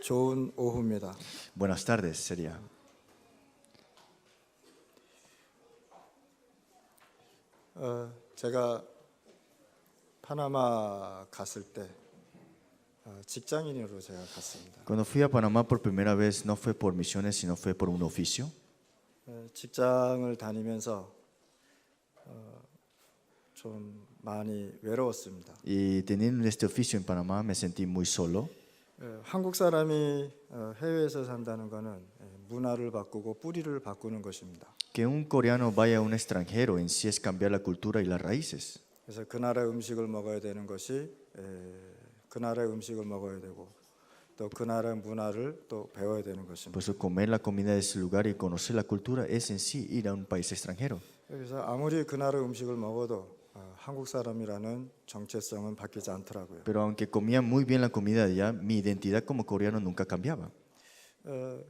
좋은 오후입니다. Buenas tardes, sería. 제가 파나마 갔을 때 직장인으로 제가 갔습니다. Cuando fui a Panamá por primera vez no fue por misiones, sino fue por un oficio. 직장을 다니면서 좀 많이 외로웠습니다. Y teniendo este oficio en Panamá me sentí muy solo. 한국 사람이 해외에서 산다는 것은 문화를 바꾸고 뿌리를 바꾸는 것입니다. Que un coreano vaya a un extranjero en sí es cambiar la cultura y las raíces. 그래서 그 나라의 음식을 먹어야 되는 것이 그 나라의 음식을 먹어야 되고 또 그 나라의 문화를 또 배워야 되는 것입니다. Por eso comer la comida de ese lugar y conocer la cultura es en sí ir a un país extranjero. 그래서 아무리 그 나라 음식을 먹어도 한국 사람이라는 정체성은 바뀌지 않더라고요. Pero aunque comía muy bien la comida de allá, mi identidad como coreano nunca cambiaba.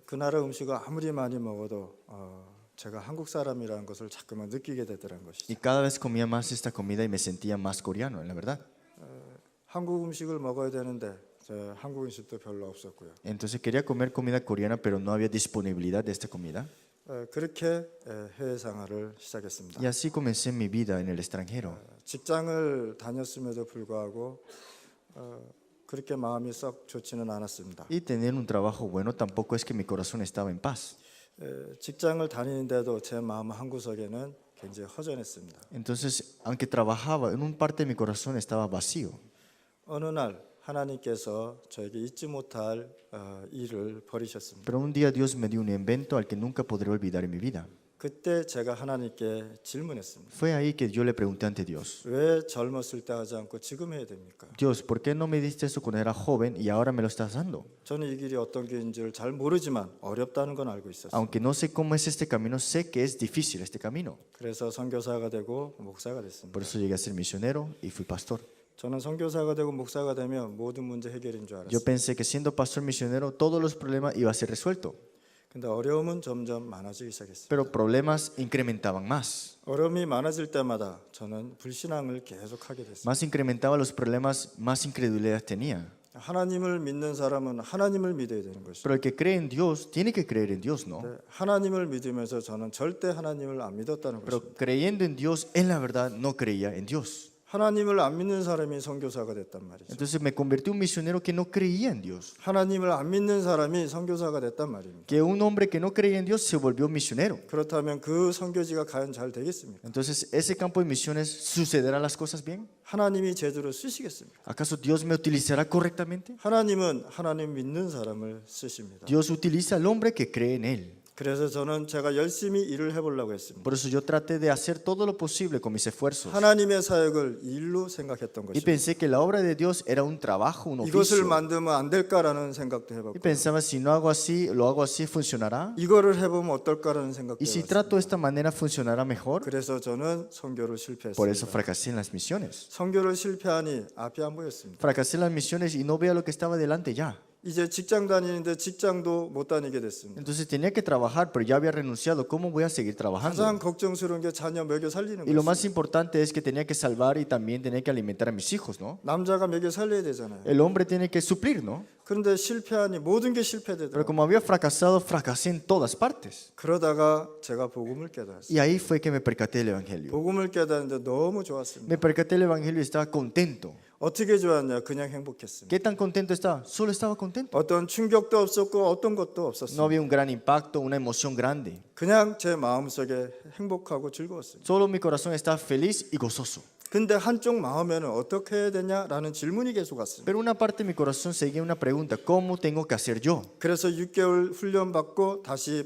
그 나라 음식을 아무리 많이 먹어도 제가 한국 사람이라는 것을 자꾸만 느끼게 되더라는 것이죠. Y cada vez comía más esta comida y me sentía más coreano, la verdad. 한국 음식을 먹어야 되는데 한국 음식도 별로 없었고요. Entonces quería comer comida coreana, pero no había disponibilidad de esta comida. 그렇게 해외 생활을 시작했습니다. Y así comencé mi vida en el extranjero. 직장을 다녔음에도 불구하고 그렇게 마음이 썩 좋지는 않았습니다. Y tener un trabajo bueno tampoco es que mi corazón estaba en paz. 직장을 다니는데도 제 마음 한 구석에는 굉장히 허전했습니다. Entonces, aunque trabajaba, en un parte de mi corazón estaba vacío. 어느 날 하나님께서 저에게 잊지 못할 일을 벌이셨습니다. Pero un día Dios me dio un evento al que nunca podré olvidar en mi vida. 그때 제가 하나님께 질문했습니다. Fue ahí que yo le pregunté ante Dios: 왜 젊었을 때 하지 않고 지금 해야 됩니까? Dios, ¿por qué no me diste eso cuando era joven y ahora me lo estás dando? 저는 이 길이 어떤 길인지를 잘 모르지만 어렵다는 건 알고 있었어요. Aunque no sé cómo es este camino, sé que es difícil este camino. 그래서 선교사가 되고 목사가 됐습니다. Por eso llegué a ser misionero y fui pastor. 저는 선교사가 되고 목사가 되면 모든 문제 해결인 줄 Yo 알았어요. pensé que siendo pastor misionero todos los problemas iba a ser resuelto, 근데 어려움은 점점 많아지기 시작했어요. pero problemas incrementaban más. 어려움이 많아질 때마다 저는 불신앙을 계속하게 됐어요. Más incrementaba los problemas, más incredulidad tenía. 하나님을 믿는 사람은 하나님을 믿어야 되는 것이죠. Pero el que cree en Dios tiene que creer en Dios, ¿no? 하나님을 믿으면서 저는 절대 하나님을 안 믿었다는 Pero 것입니다. creyendo en Dios, en la verdad no creía en Dios. 하나님을 안 믿는 사람이 선교사가 됐단 말이죠. Entonces me convertí en un misionero que no creía en Dios. 하나님을 안 믿는 사람이 선교사가 됐단 말입니다. Que un hombre que no creía en Dios se volvió misionero. 그렇다면 그 선교지가 과연 잘 되겠습니까? Entonces, ¿ese campo de misiones sucederá las cosas bien? 하나님이 제대로 쓰시겠습니까? ¿Acaso Dios me utilizará correctamente? 하나님은 하나님 믿는 사람을 쓰십니다. Dios utiliza al hombre que cree en Él. 그래서 저는 제가 열심히 일을 해보려고 했습니다. Por eso yo traté de hacer todo lo posible con mis esfuerzos. 하나님의 사역을 일로 생각했던 Y 것입니다. pensé que la obra de Dios era un trabajo, un 이것을 oficio. 만들면 안 될까라는 생각도 Y 해봤고 pensaba, si no hago así, lo hago así, ¿funcionará? 이거를 해보면 어떨까라는 생각도 Y si 해봤습니다. trato de esta manera, ¿funcionará mejor? 그래서 저는 선교를 Por eso 실패했습니다. fracasé en las misiones. 선교를 실패하니 앞이 안 보였습니다. Fracasé en las misiones y no veía lo que estaba delante ya. 이제 직장 다니는데 직장도 못 다니게 됐습니다. Entonces tenía que trabajar, pero ya había renunciado. ¿Cómo voy a seguir trabajando? 가장 걱정스러운 게 자녀 먹여 살리는 Y lo 거죠. más importante es que tenía que salvar y también tenía que alimentar a mis hijos, ¿no? 남자가 먹여 살려야 되잖아요. El hombre tiene que suplir, ¿no? 그런데 실패하니 모든 게 Pero 실패되더라고요. como había fracasado, fracasé en todas partes. 그러다가 제가 복음을 깨달았어요. Y ahí fue que me percaté del Evangelio. 복음을 깨달았는데 너무 좋았습니다. Me percaté del Evangelio y estaba contento. 어떻게 좋았냐? 그냥 행복했습니다. ¿Qué tan contento estaba? Solo estaba contento. 어떤 충격도 없었고 어떤 것도 No 없었습니다. había un gran impacto, una emoción grande. 그냥 제 마음속에 행복하고 즐거웠습니다. Solo mi corazón estaba feliz y gozoso. 근데 한쪽 마음에는 어떻게 해야 되냐라는 질문이 계속 왔습니다. Pero una parte de mi corazón seguía una pregunta: ¿cómo tengo que hacer yo? 그래서 6개월 훈련 받고 다시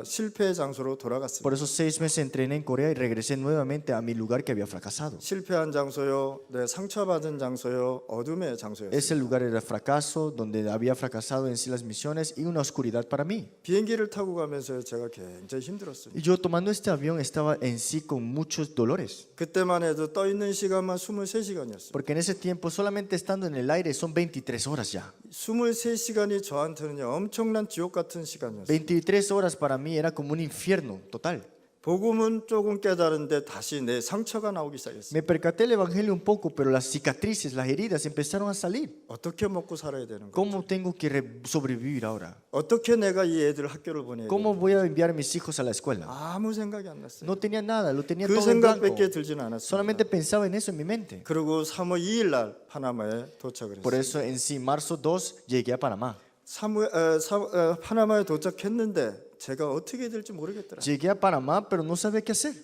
실패의 장소로 돌아갔습니다. Por eso 6 meses entrené en Corea y regresé nuevamente a mi lugar que había fracasado. 실패한 장소요, 내 상처받은 장소요, 어둠의 장소였습니다. Ese lugar era fracaso, donde había fracasado en sí las misiones y una oscuridad para mí. 비행기를 타고 가면서 제가 굉장히 힘들었습니다. Y yo tomando este avión estaba en sí con muchos dolores. 그때만 해도 떠 있는 시간만 23시간이었습니다. Porque en ese tiempo solamente estando en el aire son 23 horas ya. 23시간이 저한테는요 엄청난 지옥 같은 시간이었어요. 23 horas para mí era como un infierno total. 복음은 조금 깨달은데 다시 내 상처가 나오기 시작했어요. Me percaté del evangelio un poco, pero las cicatrices, las heridas empezaron a salir. 어떻게 먹고 살아야 되는 거야? ¿Cómo tengo que sobrevivir ahora? 어떻게 내가 이 애들 학교를 보내야 돼? ¿Cómo voy a enviar a mis hijos a la escuela? 아무 생각이 안 났어요. No tenía nada, lo tenía 그 todo en blanco. 생각밖에 들지는 않았어요. Solamente pensaba en eso en mi mente. 그리고 3월 2일 날 파나마에 도착을 Por 했어요. eso en sí, marzo 2 llegué a Panamá. 파나마에 도착했는데 제가 어떻게 될지 모르겠더라. Llegué a Panamá, pero no sabía qué hacer.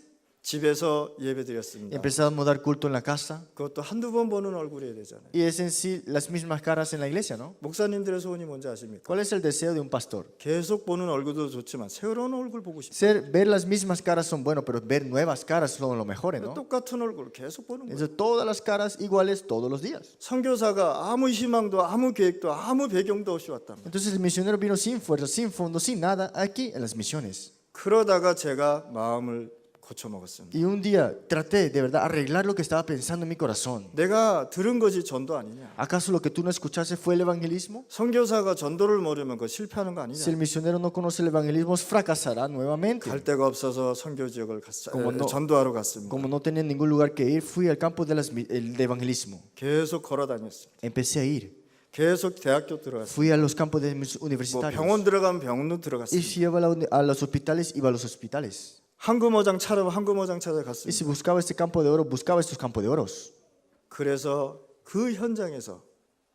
집에서 예배드렸습니다. Empezamos a dar culto en la casa. 그것도 한두 번 보는 얼굴이어야 되잖아요. Y es en sí las mismas caras en la iglesia, ¿no? 목사님들의 소원이 뭔지 아십니까? ¿Cuál es el deseo de un pastor? 계속 보는 얼굴도 좋지만 새로운 얼굴 보고 싶어요. Ver las mismas caras son buenos, pero ver nuevas caras son lo mejor, ¿no? 똑같은 얼굴 계속 보는 거예요. Entonces, todas las caras iguales todos los días. 선교사가 아무 희망도 아무 계획도 아무 배경도 없이 왔답니다. Entonces el misionero vino sin fuerza, sin fondo, sin nada aquí en las misiones. 그러다가 제가 마음을 고쳐 먹었습니다. Y un día traté de verdad arreglar lo que estaba pensando en mi corazón. 내가 들은 것이 전도 아니냐? ¿Acaso lo que tú no escuchaste fue el evangelismo? 선교사가 전도를 모르면 그 실패하는 거 Si el 아니냐? misionero no conoce el evangelismo, fracasará nuevamente. 갈 데가 없어서 선교 지역을 como no- 전도하러 갔습니다. Como no tenía ningún lugar que ir, fui al campo de evangelismo. 계속 걸어 다녔어요. Empecé a ir. 계속 대학교 들어갔어요. Fui a los campos 뭐 universitarios. 병원 들어가면 병원도 Y 들어갔어요. si iba a los hospitales, iba a los hospitales. 황금어장 찾아 Y 갔습니다. si buscaba este campo de oro, buscaba estos campos de oros. 그래서 그 현장에서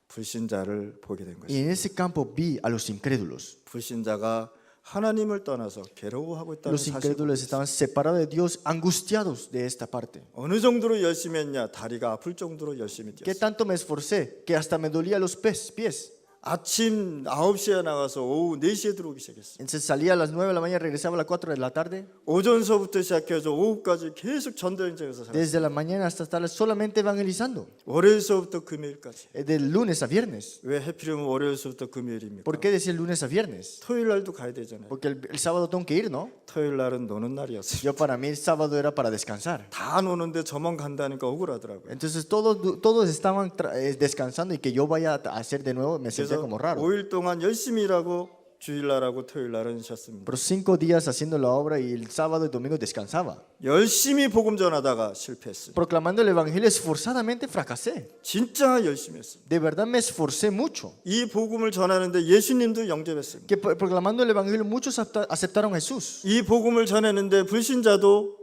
불신자를 보게 된 Y 것이죠. en ese campo vi a los incrédulos. 불신자가 하나님을 떠나서 괴로워하고 있다는 Los 사실을 incrédulos estaban separados de Dios, angustiados de esta parte. 어느 정도로 열심히 했냐? 다리가 아플 정도로 열심히 ¿Qué 뛰었어요. tanto me esforcé? Que hasta me dolía los pies. 아침 9시에 나가서 오후 4시에 들어오기 시작했어요. Entonces salía a las 9 de la mañana, regresaba a las 4 de la tarde. 오전서부터 시작해서 오후까지 계속 전도 현장에서 살았어요. Desde la mañana hasta tarde solamente evangelizando. 월요일서부터 금요일까지. De lunes a viernes. 왜 하필이면 월요일서부터 금요일입니까? ¿Por qué decir lunes a viernes? 토요일 날도 가야 되잖아요. Porque el sábado tengo que ir, ¿no? 토요일 날은 노는 날이었어요. Yo para mí el sábado era para descansar. 다 노는데 저만 간다니까 억울하더라고요. Entonces todos estaban descansando y que yo vaya a hacer de nuevo me sentía 그래서 como raro. 5일 동안 열심히 일하고 주일날하고 토요일날은 쉬었습니다. Pero 5 días haciendo la obra y el sábado y domingo descansaba. 열심히 복음 전하다가 실패했어요. Proclamando el evangelio esforzadamente fracasé. 진짜 열심히 했어요. De verdad me esforcé mucho. 이 복음을 전하는데 예수님도 영접했습니다. Que proclamando el evangelio muchos aceptaron a Jesús. 이 복음을 전했는데 불신자도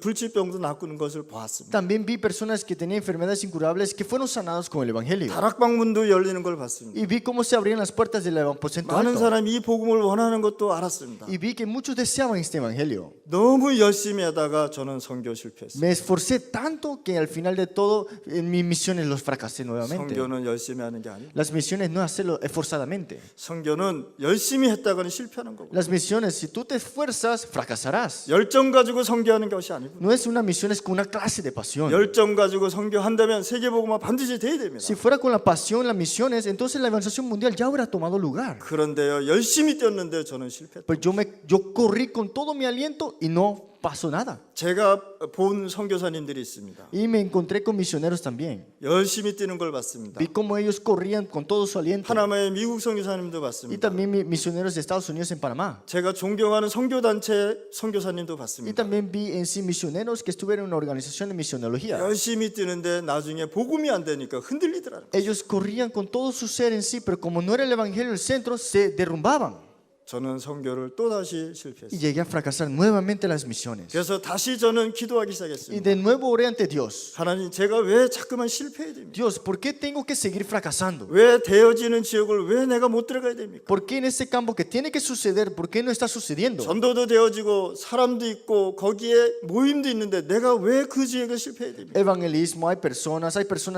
불치병도 낫는 것을 보았습니다. También vi personas que tenían enfermedades incurables que fueron sanados con el evangelio. 다락방문도 열리는 걸 봤습니다. Y vi cómo se abrían las puertas del aposento 많은 alto. 사람이 이 복음을 원하는 것도 알았습니다. Y vi que muchos deseaban este evangelio. 너무 열심히 하다가 저는 선교 실패했어요. Me esforcé tanto que al final de todo en mis misiones los fracasé nuevamente. 선교는 열심히 하는 게 아니에요. Las misiones no hacerlo esforzadamente. 선교는 열심히 했다가는 실패하는 거고. Las misiones, si tú te esfuerzas, fracasarás. 열정 가지고 선교하는 것이 아니고. No es una misión, es con una clase de pasión. 열정 가지고 선교한다면 세계복음화 반드시 돼야 됩니다. Si fuera con la pasión las misiones, entonces la evangelización mundial ya hubiera tomado lugar. 그런데요, 열심히 뛰었는데 저는 실패했다. Pues yo corrí con todo mi aliento y no pasó nada. 제가 본 선교사님들이 있습니다. Y me encontré con misioneros también. 열심히 뛰는 걸 봤습니다. Vi cómo ellos corrían con todo su aliento. 파나마의 미국 선교사님도 Y 봤습니다. también misioneros de Estados Unidos en Panamá. 제가 존경하는 선교단체 선교사님도 Y 봤습니다. también vi en sí misioneros que estuvieron en una organización de misionología. 열심히 뛰는데 나중에 복음이 안 되니까 흔들리더라고요. Ellos corrían con todo su ser en sí, pero como no era el evangelio el centro, se derrumbaban. 저는 선교를 또다시 Y 실패했어요. llegué a fracasar nuevamente en las misiones. 그래서 다시 저는 기도하기 Y 시작했습니다. de nuevo oré ante Dios. 하나님, 제가 왜 자꾸만 실패해야 됩니까? Dios, ¿por qué tengo que seguir fracasando? 왜 되어지는 지역을 왜 내가 못 들어가야 됩니까? ¿Por qué en ese campo que tiene que suceder, por qué no está sucediendo? 전도도 되어지고 사람도 있고 거기에 모임도 있는데 내가 왜 그 지역에 실패해야 됩니까? Evangelismo, hay personas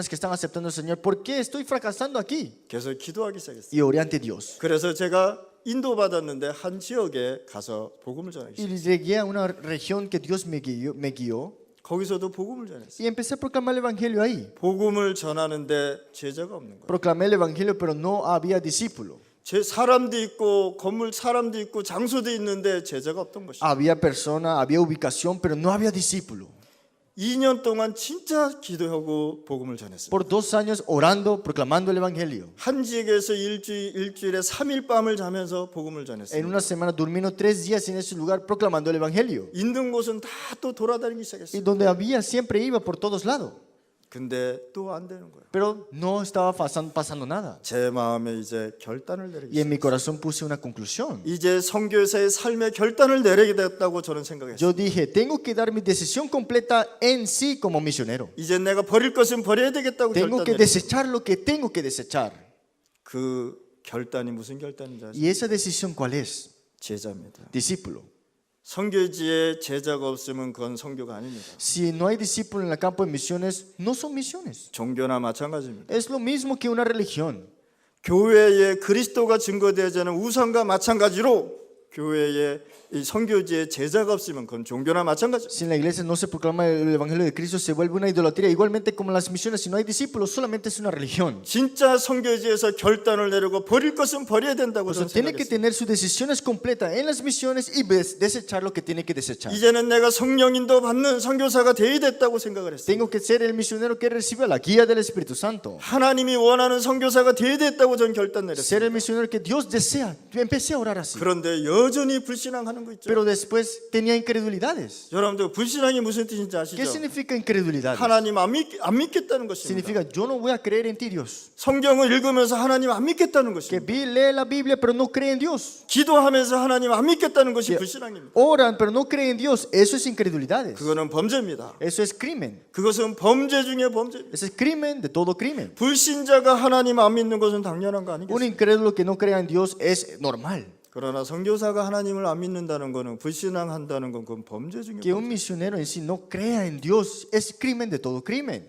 que están aceptando al Señor. ¿Por qué estoy fracasando aquí? 그래서 기도하기 시작했어요. Y oré ante Dios. 그래서 제가 인도받았는데 한 지역에 가서 복음을 전하기 Y 시작했어요. llegué a una región que Dios me guió 거기서도 복음을 전했어요. y empecé a proclamar el Evangelio ahí. 복음을 전하는데 제자가 없는 거예요. Proclamé el Evangelio, pero no había discípulo. 제 사람도 있고 건물 사람도 있고 장소도 있는데 제자가 없던 것이죠. Había persona, había ubicación, pero no había discípulo. 2년 동안 진짜 기도하고 복음을 전했습니다. Por 2 años orando, proclamando el Evangelio. 한 지역에서 일주일에 3일 밤을 자면서 복음을 En 전했습니다. una semana durmiendo 3 días en ese lugar proclamando el Evangelio. 있는 곳은 다 또 돌아다니기 Y 시작했어요. donde había siempre iba por todos lados. 근데 또 안 되는 거예요. Pero no estaba pasando nada. 제 마음에 이제 결단을 내리기 Y en mi 시작했어요. corazón puse una conclusión. 이제 선교사의 삶의 결단을 내리게 됐다고 저는 생각했어요. Yo dije, tengo que dar mi decisión completa en sí como misionero. 이제 내가 버릴 것은 버려야 되겠다고 Tengo que 결단했어요. desechar lo que tengo que desechar. 그 결단이 무슨 결단인지 아시죠? ¿Y esa decisión cuál es? 제자입니다. Discípulo. 선교지에 제자가 없으면 그건 선교가 아닙니다. Si no hay discípulo en el campo de misiones, no son misiones. 종교나 마찬가지입니다. Es lo mismo que una religión. 교회에 그리스도가 증거되어야 하는 우상과 마찬가지로 교회에 이 선교지에 제자가 없으면 그건 종교나 마찬가지. Si en la iglesia no se proclama el evangelio de Cristo, se vuelve una idolatría. Igualmente como en las misiones, si no hay discípulos, solamente es una religión. 진짜 선교지에서 결단을 내리고 버릴 것은 버려야 된다고 Por eso 저는 tiene que 생각했어요. tener sus decisiones completas en las misiones y desechar lo que tiene que desechar. 이제는 내가 성령인도 받는 선교사가 되어야 됐다고 생각을 했어요. Tengo que ser el misionero que recibe la guía del Espíritu Santo. 하나님이 원하는 선교사가 되어야 됐다고 저는 결단 내렸어요. Ser el misionero que Dios desea. Yo empecé a orar así. 그런데 여전히 불신앙하는 거 있죠. Pero después tenía incredulidades. 여러분들 불신앙이 무슨 뜻인지 ¿Qué 아시죠? significa incredulidades? 하나님 안 믿겠다는 것입니다. Significa yo no voy a creer en ti, Dios. 성경을 읽으면서 하나님 안 믿겠다는 Que 것입니다. lee la Biblia pero no cree en Dios. 기도하면서 하나님 안 믿겠다는 것이 불신앙입니다. Oran pero no creen en Dios. Eso es incredulidades. 그거는 범죄입니다. Eso es crimen. 그것은 범죄 중에 범죄입니다. Ese es crimen de todo crimen. 불신자가 하나님 안 믿는 것은 당연한 거 Un 아니겠어요? incrédulo que no crea en Dios es normal. 그러나 선교사가 하나님을 안 믿는다는 것은 불신앙한다는 건 그건 범죄 중에 Que 범죄. un misionero en sí no crea en Dios es crimen de todo crimen.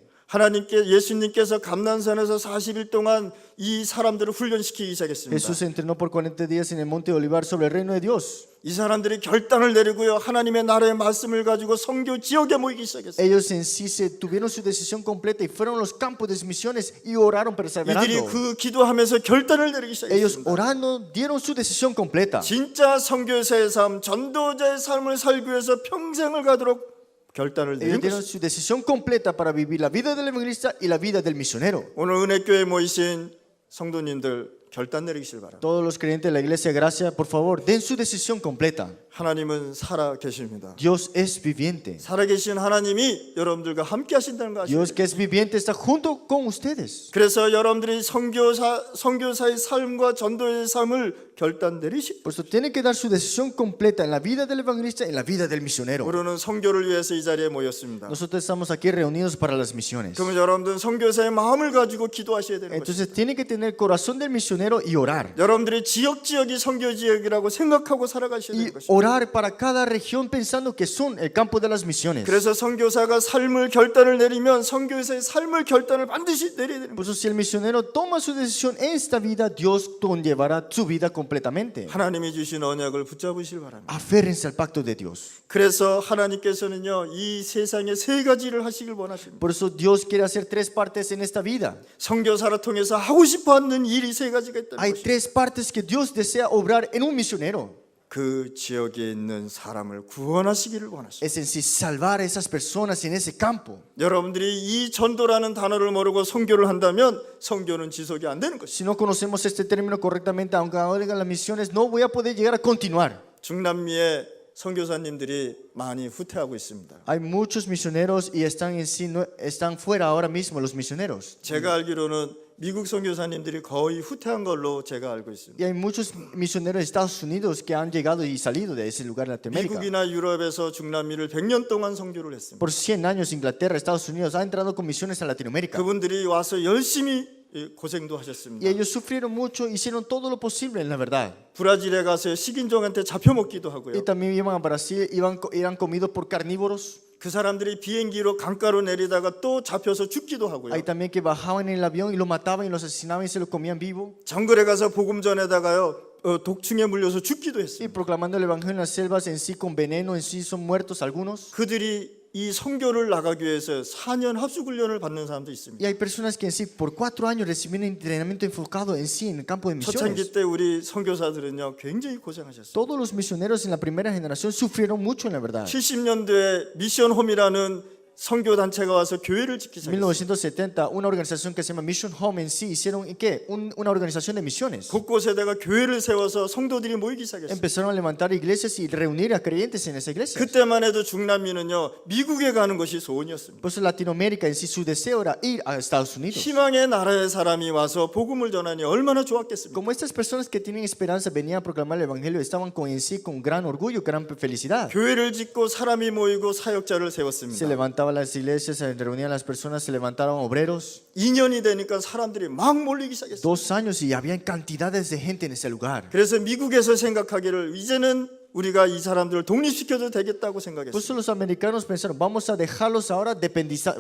예수님께서 감난산에서 40일 동안 이 사람들을 훈련시키기 시작했습니다. Jesús entrenó por 40 días en el monte de Olivar sobre el reino de Dios. 이 사람들이 결단을 내리고요. 하나님의 나라의 말씀을 가지고 선교 지역에 모이기 시작했어요. Ellos en sí se tuvieron su decisión completa y fueron a los campos de misiones y oraron 이들이 perseverando. 그 기도하면서 결단을 내리기 Ellos 시작했습니다. orando dieron su decisión completa. 진짜 선교사의 삶, 전도자의 삶을 살기 위해서 평생을 가도록 결단을 Ellos 내린 dieron 것입니다. su decisión completa para vivir la vida del evangelista y la vida del misionero. 오늘 은혜교회에 모이신 성도님들 결단 내리시길 바랍니다. Todos los creyentes de la iglesia Gracia, por favor, den su decisión completa. 하나님은 살아 계십니다. Dios es viviente. 살아계신 하나님이 여러분들과 함께 하신다는 거 아시죠? Dios que es viviente está junto con ustedes. 그래서 여러분들이 선교사의 삶과 전도의 삶을 결단 내리시. Por eso tienen que dar su decisión completa en la vida del evangelista y en la vida del misionero. 우리는 선교를 위해서 이 자리에 모였습니다. Nosotros estamos aquí reunidos para las misiones. 그러면 여러분들은 선교사의 마음을 가지고 기도하셔야 되는 거죠. Entonces tienen que tener corazón del misionero y orar. 여러분들이 지역이 선교 지역이라고 생각하고 살아가셔야 Y 되는 것입니다. orar para cada región pensando que son el campo de las misiones. 그래서 선교사가 삶을 결단을 내리면 선교사의 삶을 결단을 반드시 내려야 되는 Por 거죠. eso si el misionero toma su decisión en esta vida, Dios conllevará su vida completamente. 하나님이 주신 언약을 붙잡으시길 바랍니다. Aférrense al pacto de Dios. 그래서 하나님께서는요 이 세상에 세 가지를 하시길 원하십니다. Por eso Dios quiere hacer 3 partes en esta vida. 선교사를 통해서 하고 싶어하는 일이 세 가지가 있다는 Hay 것입니다. 3 partes que Dios desea obrar en un misionero. 그 지역에 있는 사람을 구원하시기를 원하십니다. Es en sí salvar a esas personas en ese campo. 여러분들이 이 전도라는 단어를 모르고 선교를 한다면 선교는 지속이 안 되는 것입니다. Si no conocemos este término correctamente, aunque hagan las misiones, no voy a poder llegar a continuar. 중남미의 선교사님들이 많이 후퇴하고 있습니다. Hay muchos misioneros y están en sí, están fuera ahora mismo los misioneros. 제가 알기로는 미국 선교사님들이 거의 후퇴한 걸로 제가 알고 있습니다. Y hay muchos misioneros de Estados Unidos que han llegado y salido de ese lugar de Latinoamérica. 미국이나 유럽에서 중남미를 100년 동안 선교를 했습니다. Por 100 años Inglaterra, Estados Unidos ha entrado con misiones a Latinoamérica. 그분들이 와서 열심히 고생도 Y 하셨습니다. ellos sufrieron mucho, hicieron todo lo posible en la verdad. 브라질에 가서 식인종한테 잡혀먹기도 ha고요. Y también iban a Brasil, eran comidos por carnívoros. 그 사람들이 비행기로 강가로 내리다가 또 잡혀서 죽기도 하고요. Hay también que bajaban en el avión y los mataban y los asesinaban y se los comían vivo. 정글에 가서 복음 전에다가요 독충에 물려서 죽기도 Y 했습니다. proclamando el evangelio en las selvas en sí con veneno, en sí son muertos algunos. 그들이 이 선교를 나가기 위해서 4년 합숙훈련을 받는 사람도 있습니다. Y hay personas que en sí por 4 años reciben entrenamiento enfocado en sí en el campo de misiones. 초창기 때 우리 선교사들은요 굉장히 고생하셨어요. Todos los misioneros en la primera generación sufrieron mucho en la verdad. 70년대에 미션홈이라는 선교 단체가 와서 교회를 짓기 En 시작했어요. 1970, una organización que se llama Mission Home en sí hicieron ¿qué? Una organización de misiones. 곳곳에다가 교회를 세워서 성도들이 모이기 시작했어요. Empezaron a levantar iglesias y reunir a creyentes en esa iglesia. 그때만 해도 중남미는요 미국에 가는 것이 소원이었습니다. Por eso Latinoamérica en sí su deseo era ir a Estados Unidos. 희망의 나라의 사람이 와서 복음을 전하니 얼마나 좋았겠습니까? Como estas personas que tienen esperanza venían a proclamar el evangelio, estaban en sí con gran orgullo, gran felicidad. 교회를 짓고 사람이 모이고 사역자를 Se 세웠습니다. levantaban las iglesias, se reunían las personas, se levantaron obreros. 2년이 되니까 사람들이 막 몰리기 시작했어요. 2 años y había cantidades de gente en ese lugar. 그래서 미국에서 생각하기를 이제는 우리가 이 사람들을 독립시켜도 되겠다고 Por 생각했어요. eso los americanos pensaron, vamos a dejarlos ahora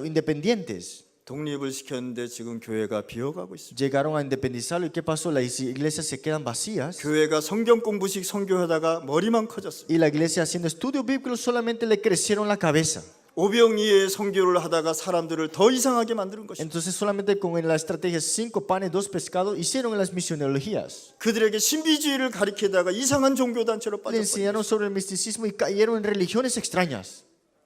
independientes. 독립을 시켰는데 지금 교회가 비어가고 있습니다. Llegaron a independizarlo y ¿qué pasó? Las iglesias se quedan vacías 교회가 성경 공부식 선교하다가 머리만 커졌어요. y la iglesia haciendo estudios bíblicos solamente le crecieron la cabeza. 오병이의 선교를 하다가 사람들을 더 이상하게 만드는 것입니다. Entonces solamente con la estrategia 5 panes, 2 pescados hicieron las misionologías. 그들에게 신비주의를 가리키다가 이상한 종교단체로 Le 빠졌어요. enseñaron sobre el misticismo y cayeron en religiones extrañas.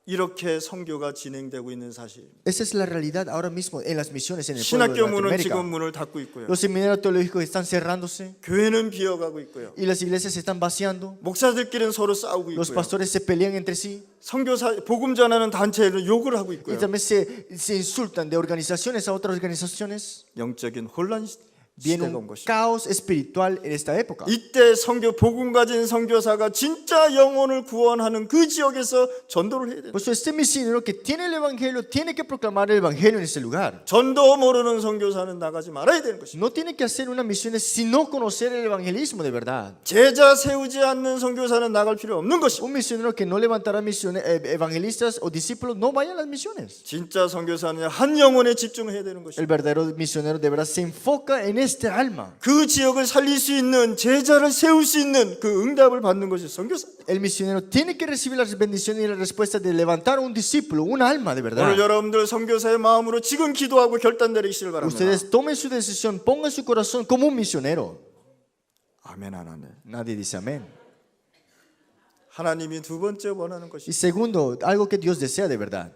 이렇게 선교가 진행되고 있는 사실입니다. Esa es la realidad ahora mismo en las misiones en el pueblo de 신학교문은 Latinoamérica. 지금 문을 닫고 있고요. Los seminarios teológicos están cerrándose 교회는 비어가고 있고요. y las iglesias se están vaciando. 목사들끼리는 서로 싸우고 Los 있고요. pastores se pelean entre sí 선교사 복음 전하는 단체는 욕을 하고 y 있고요. también se insultan de organizaciones a otras organizaciones. 영적인 혼란 Viene 시대가 온 un 것입니다. caos espiritual en esta época. 이때 선교 복음 가진 선교사가 진짜 영혼을 구원하는 그 지역에서 전도를 해야 돼요. Por eso este misionero que tiene el evangelio tiene que proclamar el evangelio en ese lugar. 전도 모르는 선교사는 나가지 말아야 되는 것입니다. No tiene que hacer unas misiones sino conocer el evangelismo de verdad. 제자 세우지 않는 선교사는 나갈 필요 없는 것입니다. Un misionero que no levantará misiones, evangelistas o discípulos no vayan a las misiones. 진짜 선교사는 한 영혼에 집중해야 되는 El 것입니다. verdadero misionero de verdad se enfoca en este alma. 그 지역을 살릴 수 있는 제자를 세울 수 있는 그 응답을 받는 것이 선교사. El misionero tiene que recibir las bendiciones y las respuestas de levantar un discípulo, un alma de verdad. 오늘 여러분들 선교사의 마음으로 지금 기도하고 결단 내리시길 바랍니다. Ustedes tomen su decisión, pongan su corazón como un misionero. 아멘 안 하네. Nadie dice amén. 하나님이 두 번째 원하는 것이 Y segundo, algo que Dios desea de verdad.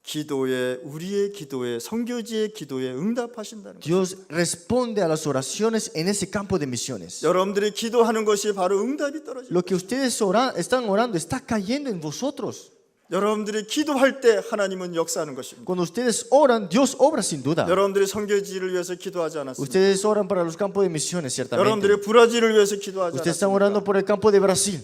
기도에 우리의 기도에 선교지의 기도에 응답하신다는 것. Dios responde a las oraciones en ese campo de misiones. 여러분들이 기도하는 것이 바로 응답이 떨어집니다. Lo que ustedes están orando está cayendo en vosotros. 여러분들이 기도할 때 하나님은 역사하는 것입니다. Cuando ustedes oran, Dios obra sin duda. 여러분들이 선교지를 위해서 기도하지 않았습니다. Ustedes oran para los campos de misiones, ciertamente. 여러분들이 브라질을 위해서 기도하지 Ustedes están 않았습니까? orando por el campo de Brasil.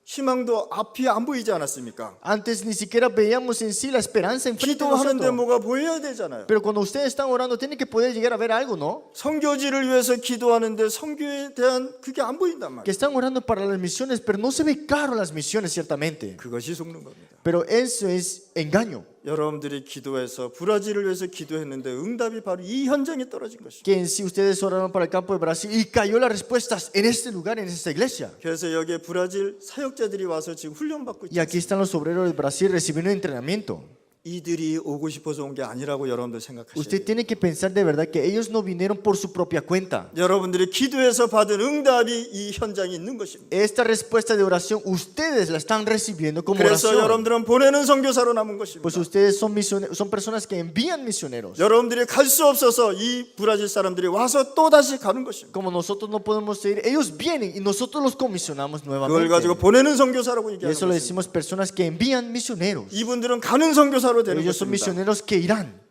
희망도 앞이 안 보이지 않았습니까? Antes ni siquiera veíamos en sí la esperanza enfrente de 기도하는데 nosotros. 뭐가 보여야 되잖아요. Pero cuando ustedes están orando, tienen que poder llegar a ver algo, ¿no? 선교지를 위해서 기도하는데 선교에 대한 그게 안 보인단 Que 말이에요. están orando para las misiones, pero no se ve claro las misiones, ciertamente. 그것이 속는 겁니다. Pero eso es engaño. 여러분들이 기도해서 브라질을 위해서 기도했는데 응답이 바로 이 현장에 떨어진 것입니다. Que en sí ustedes oraron para el campo de Brasil y cayó las respuestas en este lugar, en esta iglesia. 그래서 여기에 브라질 사역자들이 와서 지금 훈련받고 Y aquí 있죠. están los obreros de Brasil recibiendo entrenamiento. 이들이 오고 싶어서 온 게 아니라고 여러분들 생각하셔야 Usted 돼요. tiene que pensar de verdad que ellos no vinieron por su propia cuenta. 여러분들이 기도해서 받은 응답이 이 현장에 있는 것입니다. Esta respuesta de oración ustedes la están recibiendo como 그래서 oración. 여러분들은 보내는 선교사로 남은 것입니다. Pues ustedes son personas que envían misioneros. 여러분들이 갈 수 없어서 이 브라질 사람들이 와서 또 다시 가는 것입니다. Como nosotros no podemos ir, ellos vienen y nosotros los comisionamos 그걸 nuevamente. 가지고 보내는 선교사라고 Y 얘기하는 eso le 것입니다. decimos personas que envían misioneros. 이분들은 가는 선교사로 되는 Ellos son 것입니다. misioneros que irán.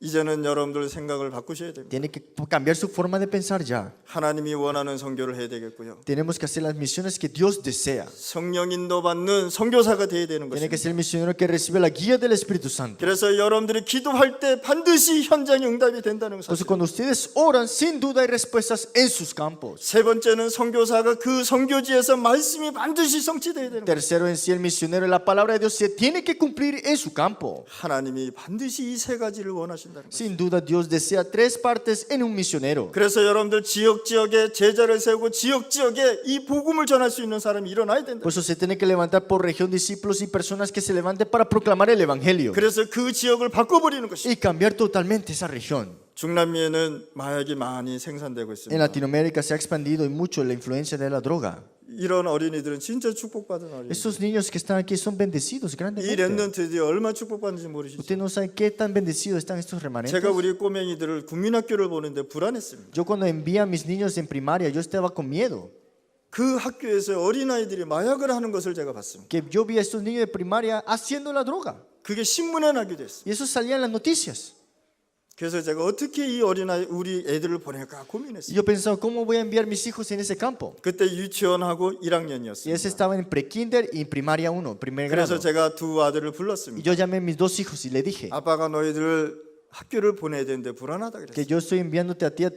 이제는 여러분들 생각을 바꾸셔야 됩니다. Tienen que cambiar su forma de pensar ya. 하나님이 원하는 선교를 해야 되겠고요. Tenemos que hacer las misiones que Dios desea. 성령 인도받는 선교사가 돼야 되는 Tiene que 것입니다. ser el misionero que recibe la guía del Espíritu Santo. 그래서 여러분들이 기도할 때 반드시 현장에 응답이 된다는 Entonces 사실. cuando ustedes oran, sin duda hay respuestas en sus campos. 세 번째는 선교사가 그 선교지에서 말씀이 반드시 성취돼야 되는 거예요. Tercero en sí, el misionero, la palabra de Dios se tiene que cumplir en su campo. 하나님이 반드시 이 세 가지를 원하신다는 거예요. Sin duda Dios desea 3 partes en un misionero. 그래서 여러분들 지역에 제자를 세우고 지역에 이 복음을 전할 수 있는 사람이 일어나야 된다. Por eso se tiene que levantar por región discípulos y personas que se levanten para proclamar el evangelio 그래서 그 지역을 바꿔버리는 것이. y cambiar totalmente esa región. 중남미에는 마약이 많이 생산되고 En 있습니다. Latinoamérica se ha expandido y mucho la influencia de la droga. 이런 어린이들은 진짜 축복받은 어린이. Estos niños que están aquí son bendecidos 이 grandemente. 렘넌트들이 얼마나 축복받는지 모르시죠? Usted no sabe qué tan bendecidos están estos remanentes. 제가 우리 꼬맹이들을 국민학교를 보는데 불안했습니다. Yo cuando envía a mis niños en primaria, yo estaba con miedo. 그 학교에서 어린아이들이 마약을 하는 것을 제가 봤습니다. Que yo vi a estos niños de primaria haciendo la droga. 그게 신문에 나기도 했어요. Y eso salía en las noticias. 그래서 제가 어떻게 이 어린아이 우리 애들을 보낼까 Y 고민했어요. yo pensaba, ¿cómo voy a enviar mis hijos en ese campo? 그때 유치원하고 Y ese 1학년이었어요. estaba en pre-kinder y primaria 1, primer 그래서 grado. 제가 두 아들을 Y 불렀습니다. yo llamé a mis dos hijos y le dije 아빠가 너희들을 학교를 보내야 되는데 불안하다 que 그랬어요. yo estoy enviándote a ti a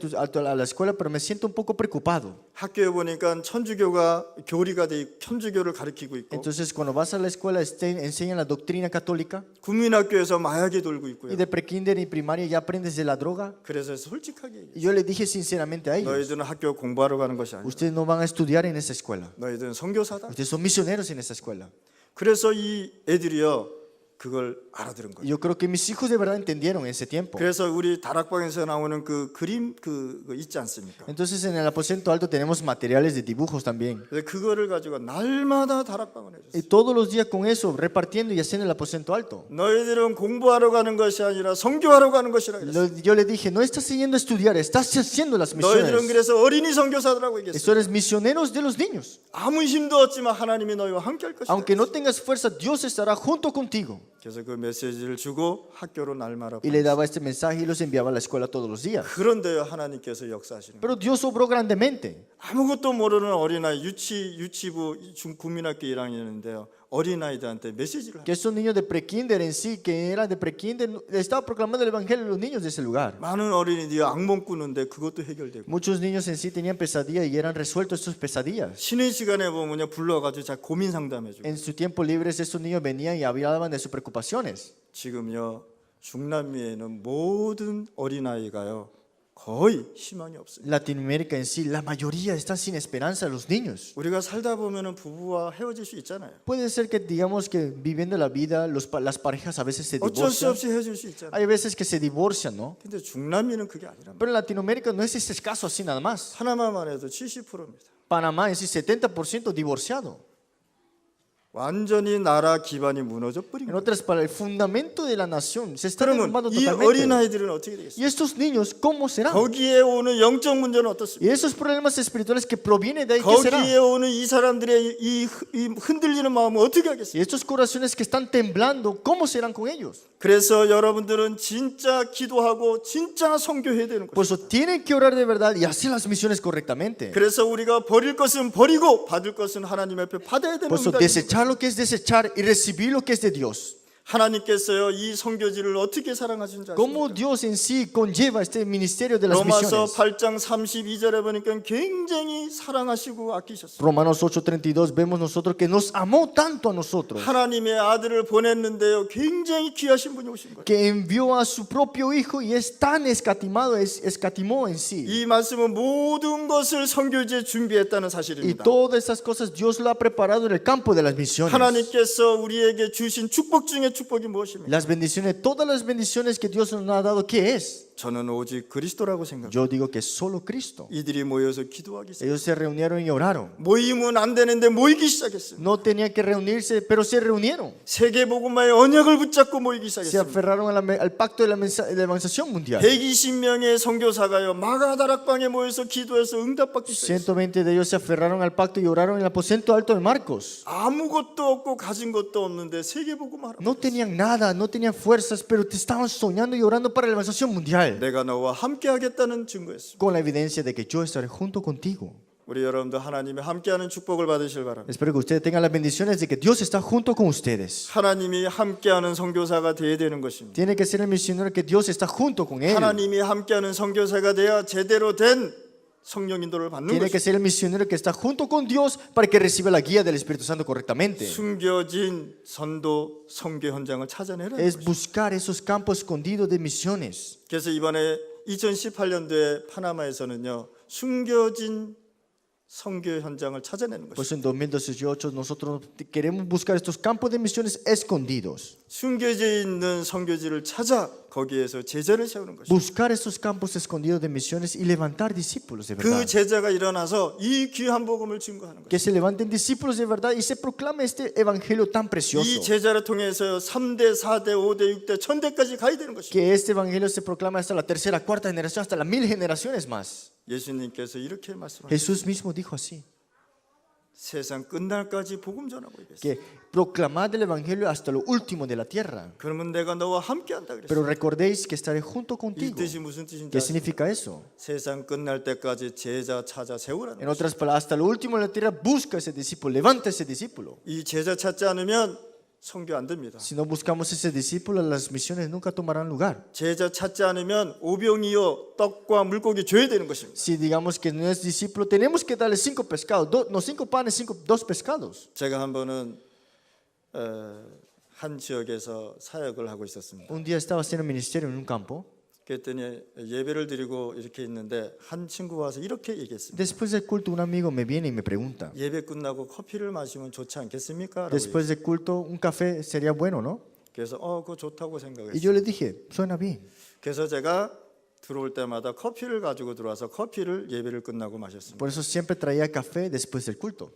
la escuela, pero me siento un poco preocupado. 학교에 보니까 천주교가 교리가 돼 천주교를 가르치고 있고 Entonces, cuando vas a la escuela, enseñan la doctrina católica 국민학교에서 마약이 돌고 y 있고요. de pre-kinder y primaria ya aprendes de la droga. 그래서 솔직하게 얘기해요. Y yo le dije sinceramente a ellos, 너희들은 학교 공부하러 가는 것이 아니야. ustedes no van a estudiar en esa escuela. 너희들은 선교사다. Ustedes son misioneros en esa escuela. 그래서 이 애들이요 그걸 알아들은 Y 거예요. yo creo que mis hijos de verdad entendieron en ese tiempo. 그래서 우리 다락방에서 나오는 그 그림 그거 있지 않습니까? Entonces, en el aposento alto tenemos materiales de dibujos también. 그래서 그거를 가지고 날마다 다락방을 해줬어요. Y todos los días con eso, repartiendo y haciendo el aposento alto. 너희들은 공부하러 가는 것이 아니라 선교하러 가는 것이라 그랬어요. Yo le dije, no estás yendo a estudiar, estás haciendo las 너희들은 misiones. 그래서 어린이 선교사들하고 Eso 얘기했어요. eres misioneros de los niños. 아무 힘도 없지만 하나님이 너희와 함께할 것이다. Aunque no tengas fuerza, Dios estará junto contigo. 그래서 그 메시지를 주고 학교로 날마다 Y le daba este mensaje y los enviaba a la escuela todos los días. 그런데요 하나님께서 역사하시는 거예요. Pero Dios obró grandemente. 아무것도 모르는 어린아이 유치부 국민학교 1학년인데요 어린아이들한테 메시지를 Que esos niños de prekinder en sí, que eran de prekinder, le estaba proclamando el evangelio a los niños de ese lugar. 많은 어린이들이 악몽 꾸는데 그것도 해결되고 Muchos niños en sí tenían pesadillas y eran resueltos sus pesadillas. 쉬는 시간에 보면요 불러가지고 자 고민 상담해주고 En su tiempo libre, estos niños venían y hablaban de sus preocupaciones. 지금요 중남미에는 모든 어린아이가요 거의 희망이 없습니다. Latinoamérica en sí, la mayoría están sin esperanza, los niños. 우리가 살다 보면은 부부와 헤어질 수 있잖아요. Puede ser que digamos que viviendo la vida, las parejas a veces se 어쩔 수 divorcian. 없이 헤어질 수 있잖아요. Hay veces que se divorcian, ¿no? 근데 중남미는 그게 아니란 말이에요. Pero en Latinoamérica no es ese caso así nada más. 하나만 해도 70%입니다. Panamá en sí 70% divorciado. 완전히 나라 기반이 무너져 버린 En 거예요. otras palabras, el fundamento de la nación se está 그러면 derrumbando 이 totalmente. 어린아이들은 어떻게 ¿Y 되겠어요? estos niños cómo serán? 거기에 오는 영적 문제는 어떻습니까? Y esos problemas espirituales que provienen de ahí, ¿qué será? 거기에 오는 이 사람들의 이 흔들리는 마음은 어떻게 하겠어요? Y estos corazones que están temblando, ¿cómo serán con ellos? 그래서 여러분들은 진짜 기도하고 진짜 선교해야 되는 Por 거예요. eso tienen que orar de verdad y hacer las misiones correctamente. 그래서 우리가 버릴 것은 버리고 받을 것은 하나님 앞에 받아야 되는 Por eso 응답입니다. desechar lo que es desechar y recibir lo que es de Dios. 하나님께서요 이 선교지를 어떻게 사랑하신지 ¿Cómo 아십니까? Dios en sí conlleva este ministerio de las 로마서 misiones? 8장 32절에 보니까 굉장히 사랑하시고 아끼셨어요. Romanos 8:32 vemos nosotros que nos amó tanto a nosotros 하나님의 아들을 보냈는데요 굉장히 귀하신 분이 오신 거예요. que envió a su propio hijo y es tan escatimado, escatimó en sí. 이 말씀은 모든 것을 선교지에 준비했다는 Y 사실입니다. todas estas cosas Dios lo ha preparado en el campo de las misiones. 하나님께서 우리에게 주신 축복 중에 축복이 무엇입니까? Las bendiciones, todas las bendiciones que Dios nos ha dado, ¿qué es? 저는 오직 그리스도라고 생각합니다. Yo digo que solo Cristo. 이들이 모여서 기도하기 시작. Ellos se reunieron y oraron. 모이면 안 되는데 모이기 시작했어요. No tenían que reunirse, pero se reunieron. 세계복음화의 언약을 붙잡고 모이기 Se 시작했습니다. aferraron al pacto de la evangelización mundial. 120명의 선교사가요 마가다락방에 모여서 기도해서 응답받기 시작했어요. 120 de ellos se aferraron al pacto y oraron en el aposento alto de Marcos. 아무것도 없고 가진 것도 없는데 세계복음화로 No tenían nada, no tenían fuerzas, pero te estaban soñando y orando para la evangelización mundial. 내가 너와 함께하겠다는 증거였습니다. Con la evidencia de que yo estaré junto contigo. 우리 여러분도 하나님의 함께하는 축복을 받으실 바랍니다. Espero que ustedes tengan las bendiciones de que Dios está junto con ustedes. 하나님이 함께하는 선교사가 되어야 되는 것입니다. Tiene que ser el misionero que Dios está junto con él. 하나님이 함께하는 선교사가 돼야 제대로 된 성령 인도를 받는 Tiene que 것입니다. ser el misionero que está junto con Dios para que reciba la guía del Espíritu Santo correctamente. 숨겨진 선도 선교 현장을 찾아내라. Es buscar esos campos escondidos de misiones. 그래서 이번에 2018년도에 파나마에서는요 숨겨진 선교 현장을 찾아내는 Por eso 것입니다. en 2018 nosotros queremos buscar estos campos de misiones escondidos. 숨겨져 있는 선교지를 찾아 거기에서 제자를 세우는 것입니다. Buscar estos campos escondidos de misiones y levantar discípulos de 그 verdad. 제자가 일어나서 이 귀한 복음을 증거하는 것입니다. Que se levanten discípulos de verdad y se proclame este evangelio tan 이 precioso. 제자를 통해서 3대, 4대, 5대, 6대, 1000대까지 가야 되는 것입니다. Que este evangelio se proclame hasta la tercera, cuarta generación, hasta las 1000 generaciones más. 예수님께서 이렇게 말씀하셨습니다. Jesús mismo dijo así, 세상 끝날까지 복음 전하고 있겠습니다. que proclamad el evangelio hasta lo último de la tierra. 그러면 내가 너와 함께한다 그랬어요. Pero recordéis que estaré junto 이 contigo. 뜻이 무슨 뜻인지 ¿Qué 아세요? significa eso? 세상 끝날 때까지 제자 찾아 세우라는 En 거예요. otras palabras, hasta lo último de la tierra, busca ese discípulo, levanta ese discípulo. 이 제자 찾지 않으면 선교 안 됩니다. Si no buscamos ese discípulo, las misiones nunca tomarán lugar. 제자 찾지 않으면 오병이어 떡과 물고기 줘야 되는 것입니다. Si digamos que no es discípulo, tenemos que darle 5 pescados, no 5 panes, 2 pescados. 제가 한 번은 한 지역에서 사역을 하고 있었습니다. Un día estaba haciendo ministerio en un campo. 그랬더니 예배를 드리고 이렇게 있는데 한 친구가 와서 이렇게 얘기했습니다. Después del culto, un amigo me viene y me pregunta: 예배 끝나고 커피를 마시면 좋지 않겠습니까? 라고 después del culto, un café sería bueno, ¿no? 그래서 그거 좋다고 Y 생각했어요. yo le dije: suena bien. 그래서 제가 들어올 때마다 커피를 가지고 들어와서 커피를 예배를 끝나고 마셨습니다. Por eso siempre traía café después del culto.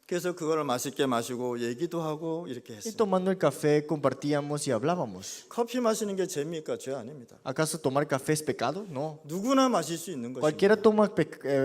그래서 그거를 맛있게 마시고 얘기도 하고 이렇게 Y 했어요. tomando el café, compartíamos y hablábamos. 커피 마시는 게 죄입니까? 죄 아닙니다. ¿Acaso tomar café es pecado? No. 누구나 마실 수 있는 것입니다. Cualquiera toma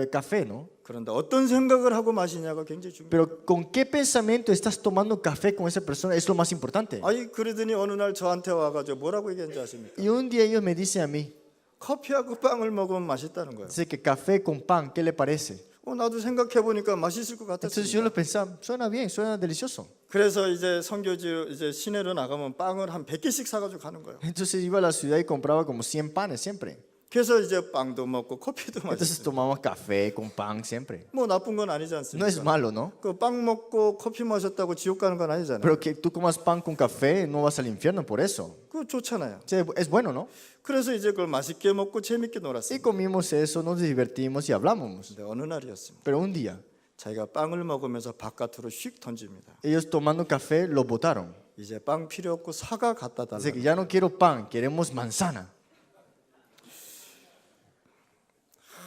café, ¿no? 그런데 어떤 생각을 하고 마시냐가 굉장히 중요해요. Pero ¿con qué pensamiento estás tomando café con esa persona? Es lo más importante. 아니 그러더니 어느 날 저한테 와가지고 뭐라고 얘기했는지 아십니까? Y un día ellos me dicen a mí, 커피하고 빵을 먹으면 맛있다는 거예요. dice que café con pan, ¿qué le parece? 나도 생각해 보니까 맛있을 것 Entonces yo 같았습니다. lo pensaba, suena bien, suena delicioso. 그래서 이제 선교지 이제 시내로 나가면 빵을 한 100개씩 사가지고 가는 거예요. Entonces iba a la ciudad y compraba como 100 panes siempre. 그래서 이제 빵도 먹고 커피도 Entonces 마셨어요. tomamos café con pan siempre. 뭐 나쁜 건 아니지 No es 않습니까? malo, ¿no? 그 빵 먹고 커피 마셨다고 지옥 가는 건 아니잖아요. Pero que tú comas pan con café, no vas al infierno por eso. 그거 좋잖아요. Sí, es bueno, ¿no? 그래서 이제 그걸 맛있게 먹고 재밌게 Y 놀았어요. comimos eso, nos divertimos y hablamos. 근데 어느 날이었습니다. Pero un día, 자기가 빵을 먹으면서 바깥으로 휙 던집니다. ellos tomando café lo botaron. 이제 빵 필요 없고 사과 갖다 Dice que 달라. ya no quiero pan, queremos manzana.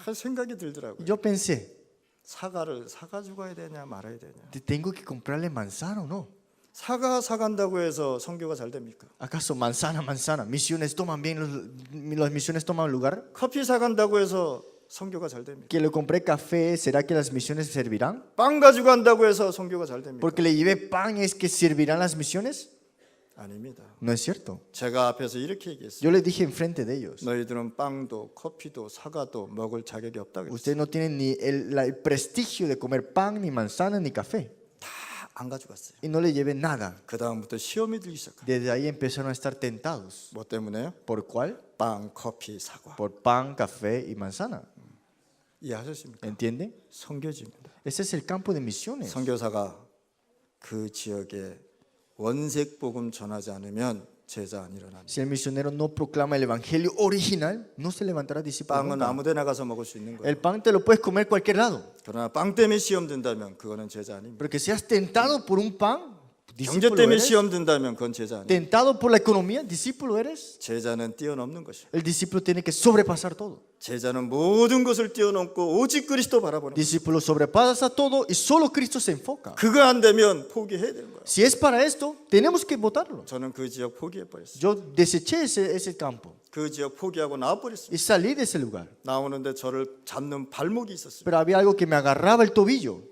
생각이 들더라고요. Y yo pensé, 사과를 사가지고 가야 되냐 말아야 되냐. ¿tengo que comprarle manzana o no? 사과 사간다고 해서 선교가 잘 됩니까? ¿Acaso manzana, misiones toman bien, las misiones toman lugar? 커피 사간다고 해서 선교가 잘 됩니까? Que le compré café, ¿será que las misiones servirán? 빵 가지고 간다고 해서 선교가 잘 됩니까? Porque le llevé pan, ¿es que servirán las misiones? 아닙니다. No es cierto. 제가 앞에서 이렇게 얘기했어요. Yo les dije enfrente de ellos, 너희들은 빵도 커피도 사과도 먹을 자격이 없다 그랬어요. ustedes no tienen ni el prestigio de comer pan, ni manzana, ni café. 안 가져갔어요. Y no le llevé nada. 그 다음부터 시험이 들기 시작해요. Desde ahí empezaron a estar tentados. 뭐 때문에요? ¿Por cuál? 빵, 커피, 사과. Por pan, café y manzana. 이해하셨습니까? ¿Entiende? 선교지입니다. Ese es el campo de misiones. 선교사가 그 지역에 원색 복음 전하지 않으면 제자 안 일어납니다. Si el misionero no proclama el evangelio original, no se levantará discípulo. 빵은 nunca. 아무데 나가서 먹을 수 있는 거예요. El pan te lo puedes comer cualquier lado. 그러나 빵 때문에 시험 든다면 그거는 제자 아닙니다. Pero que seas tentado por un pan, 경제 discípulo 때문에 eres. 시험 든다면 그건 제자 아닙니다. Tentado por la economía, discípulo eres. 제자는 뛰어넘는 것이에요. El discípulo tiene que sobrepasar todo. 제자는 모든 것을 뛰어넘고 오직 그리스도 바라보는 거예요. Discípulo sobrepasa todo y solo Cristo se enfoca. 그거 안 되면 포기해야 되는 거예요. Si es para esto, tenemos que votarlo. 저는 그 지역 포기해 버렸어요. Yo deseché ese campo 그 지역 포기하고 나와 버렸습니다. y salí de ese lugar. 나오는데 저를 잡는 발목이 있었어요. Pero había algo que me agarraba el tobillo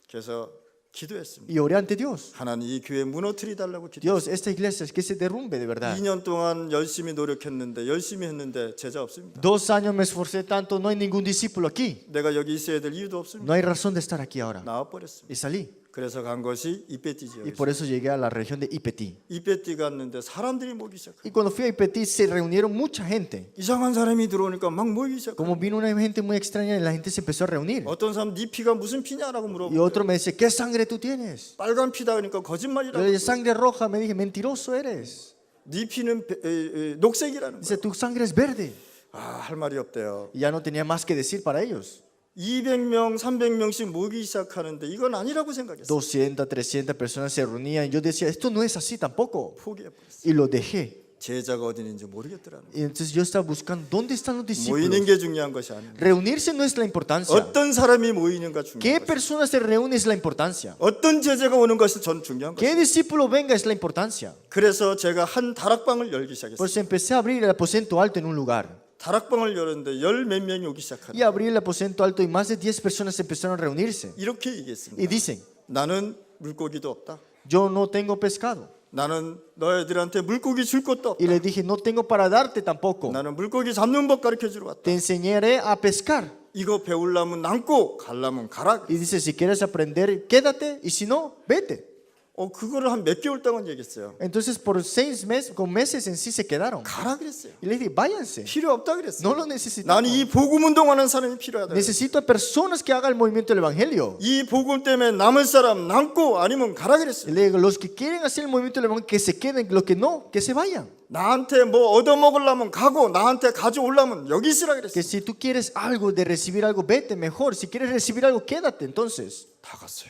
그래서 기도했습니다. y oré ante Dios. 하나님 이 교회 무너뜨리 달라고 기도했어요. Dios, esta iglesia es que se derrumbe de verdad. 2년 동안 열심히 노력했는데 열심히 했는데 제자 없습니다. 2 años me esforcé tanto, no hay ningún discípulo aquí. 내가 여기 있어야 될 이유도 없습니다. No hay razón de estar aquí ahora. 나와 버렸습니다. Y salí. 그래서 간 것이 이페티 Y 지역이었어요. por eso llegué a la región de Ipetí. 이페티 갔는데 사람들이 모이기 시작해요. Y cuando fui a Ipetí se reunieron mucha gente. 이상한 사람이 들어오니까 막 모이기 시작해요. Como vino una gente muy extraña y la gente se empezó a reunir. 어떤 사람 네 피가 무슨 피냐라고 Y 물어보고 otro me dice, ¿qué sangre tú tienes? 빨간 피다 그러니까 Yo 거짓말이라고. le dije, sangre roja. Me dije, mentiroso eres. 네 피는 녹색이라는 Dice, 거예요. tu sangre es verde. 할 말이 없대요. Y ya no tenía más que decir para ellos. 200명, 300명씩 모이기 시작하는데 이건 아니라고 생각했어요. 200, 300 personas se reunían. Yo decía, esto no es así tampoco. 포기해버렸어요. Y lo dejé. 제자가 어디 있는지 모르겠더라는 거예요. Y entonces yo estaba buscando, ¿dónde están los 모이는 discípulos? 게 중요한 것이 아닙니다. Reunirse no es la importancia. 어떤 사람이 모이는가 중요한 ¿Qué 것이에요. personas se reúnen es la importancia? 어떤 제자가 오는 것이 전 중요한 ¿Qué 것이에요. discípulo venga es la importancia? 그래서 제가 한 다락방을 열기 시작했어요. Pues empecé a abrir el aposento alto en un lugar. 다락방을 열었는데 열 몇 명이 오기 시작하는 Y abrí el aposento alto y más de 10 personas empezaron a reunirse. 이렇게 Y 얘기했습니다. dicen, 나는 물고기도 없다. yo no tengo pescado. 나는 너희들한테 물고기 줄 것도 Y 없다. les dije, no tengo para darte tampoco. 나는 물고기 잡는 법 가르쳐 주러 왔다. Te enseñaré a pescar. 이거 배우려면 남고 가려면 가라. Y dice, si quieres aprender, quédate. Y si no, vete. 그거를 한 몇 개월 동안 얘기했어요. Entonces por 6 meses, con meses en sí se quedaron. 가라 그랬어요. Y les dije, váyanse. 필요 없다 그랬어요. No lo 나는 necesitamos. 이 복음 운동하는 사람이 필요하다. Necesito a personas que hagan el movimiento del evangelio. 이 복음 때문에 남을 사람 남고 아니면 가라 Y 그랬어요. le digo, los que quieren hacer el movimiento del evangelio, que se queden. Los que no, que se vayan. 나한테 뭐 얻어먹으려면 가고 나한테 가져오려면 여기 있으라 Que 그랬어요. si tú quieres algo, de recibir algo, vete mejor. Si quieres recibir algo, quédate. Entonces 다 갔어요.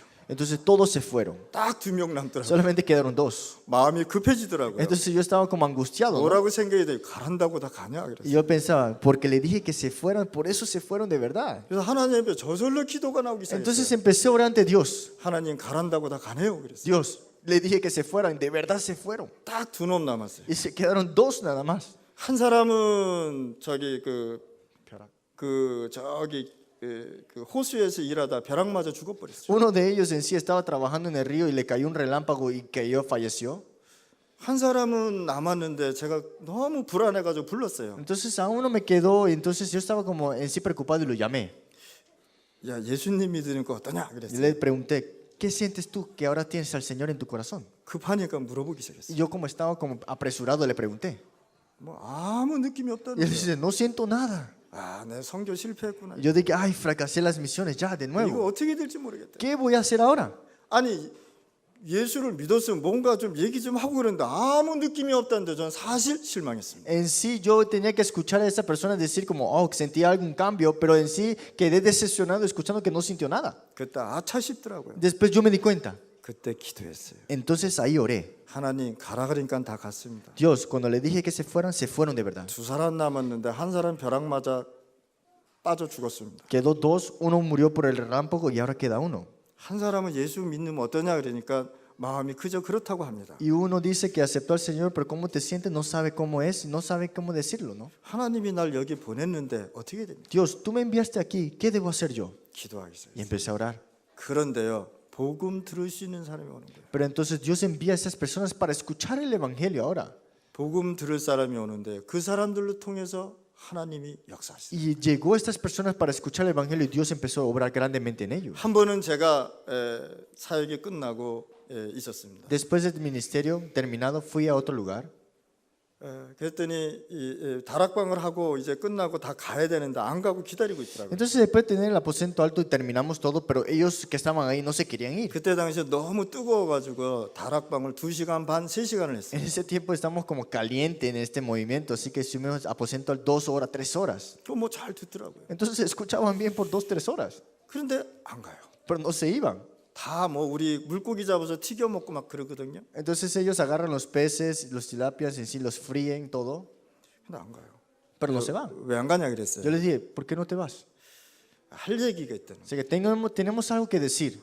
todos se fueron. 딱 2명 남더라고요. Solamente quedaron 2. 마음이 급해지더라고요. Entonces yo estaba como angustiado, ¿no? 뭐라고 생각이 돼요? 가란다고 다 가냐 Y 그랬어요. yo pensaba, porque le dije que se fueran, por eso se fueron de verdad. 그래서 하나님 앞에 저절로 기도가 나오기 Entonces 시작했어요. empecé a orar ante Dios. 하나님 가란다고 다 가네요 그랬어요. Dios, le dije que se fueran, de verdad se fueron. 딱 2놈 남았어요. Y se quedaron 2 nada más. 한 사람은 저기 그 호수에서 일하다 벼락 맞아 죽어버렸어요. Uno de ellos en sí estaba trabajando en el río y le cayó un relámpago y cayó, falleció. 한 사람은 남았는데 제가 너무 불안해가지고 불렀어요. Entonces a uno me quedó y entonces yo estaba como en sí preocupado y lo llamé. 야 예수님 믿으니까 어떠냐 Y 그랬어요. le pregunté, ¿qué sientes tú que ahora tienes al Señor en tu corazón? 급하니까 물어보기 Y 시작했어요. yo como estaba como apresurado le pregunté. 뭐 아무 느낌이 Y 없다는 él 거예요. dice, no siento nada. 내 선교 실패했구나. Y yo dije, ay, fracasé las misiones ya de 이거 nuevo. 어떻게 될지 모르겠다. ¿Qué voy a hacer ahora? 아니 예수를 믿었으면 뭔가 좀 얘기 좀 하고 그랬는데 아무 느낌이 없다는데 저는 사실 실망했습니다. En sí yo tenía que escuchar a esa persona decir como, oh, sentía algún cambio, pero en sí quedé decepcionado escuchando que no sintió nada. 그때 아차 싶더라고요. Después yo me di cuenta. 그때 기도했어요. Entonces ahí oré. 하나님 가라 그러니까 다 갔습니다. Dios, cuando le dije que se fueron de verdad. 2사람 남았는데 한 사람 벼락 맞아 빠져 죽었습니다. Quedó 2, uno murió por el relámpago y ahora queda uno. 한 사람은 예수 믿으면 어떠냐 그러니까 마음이 그저 그렇다고 합니다. Y uno dice que aceptó al Señor, pero cómo te sientes no sabe cómo es, no sabe cómo decirlo, ¿no? 하나님이 날 여기 보냈는데 어떻게 됩니까? Dios, tú me enviaste aquí, ¿qué debo hacer yo? 기도하겠어요. Y empecé a orar. 그런데요. 복음 들을 수 있는 사람이 오는 거예요. Pero entonces Dios envía a esas personas para escuchar el Evangelio ahora. 복음 들을 사람이 오는데 그 사람들로 통해서 하나님이 역사하시죠. Y llegó estas personas para escuchar el Evangelio y Dios empezó a obrar grandemente en ellos. 한 번은 제가 사역이 끝나고 있었습니다. Después del ministerio terminado, fui a otro lugar. 그랬더니 이 다락방을 하고 이제 끝나고 다 가야 되는데 안 가고 기다리고 있더라고요. Entonces después de tener el aposento alto y terminamos todo, pero ellos que estaban ahí no se querían ir. 그때 당시에 너무 뜨거워가지고 다락방을 2시간 반, 3시간을 했어요. En ese tiempo estamos como caliente en este movimiento, así que estuvimos aposento al 2 horas, 3 horas. 또 뭐 잘 듣더라고요. Entonces escuchaban bien por 2, 3 horas, 그런데 안 가요. pero no se iban. 다 뭐 우리 물고기 잡아서 튀겨 먹고 막 그러거든요. Entonces ellos agarran los peces, los tilapias en sí, los fríen, todo, 근데 안 가요. pero no se van. 왜 안 가냐 Yo 그랬어요. les dije, ¿por qué no te vas? 할 얘기가 있다는 Así que tenemos algo que decir.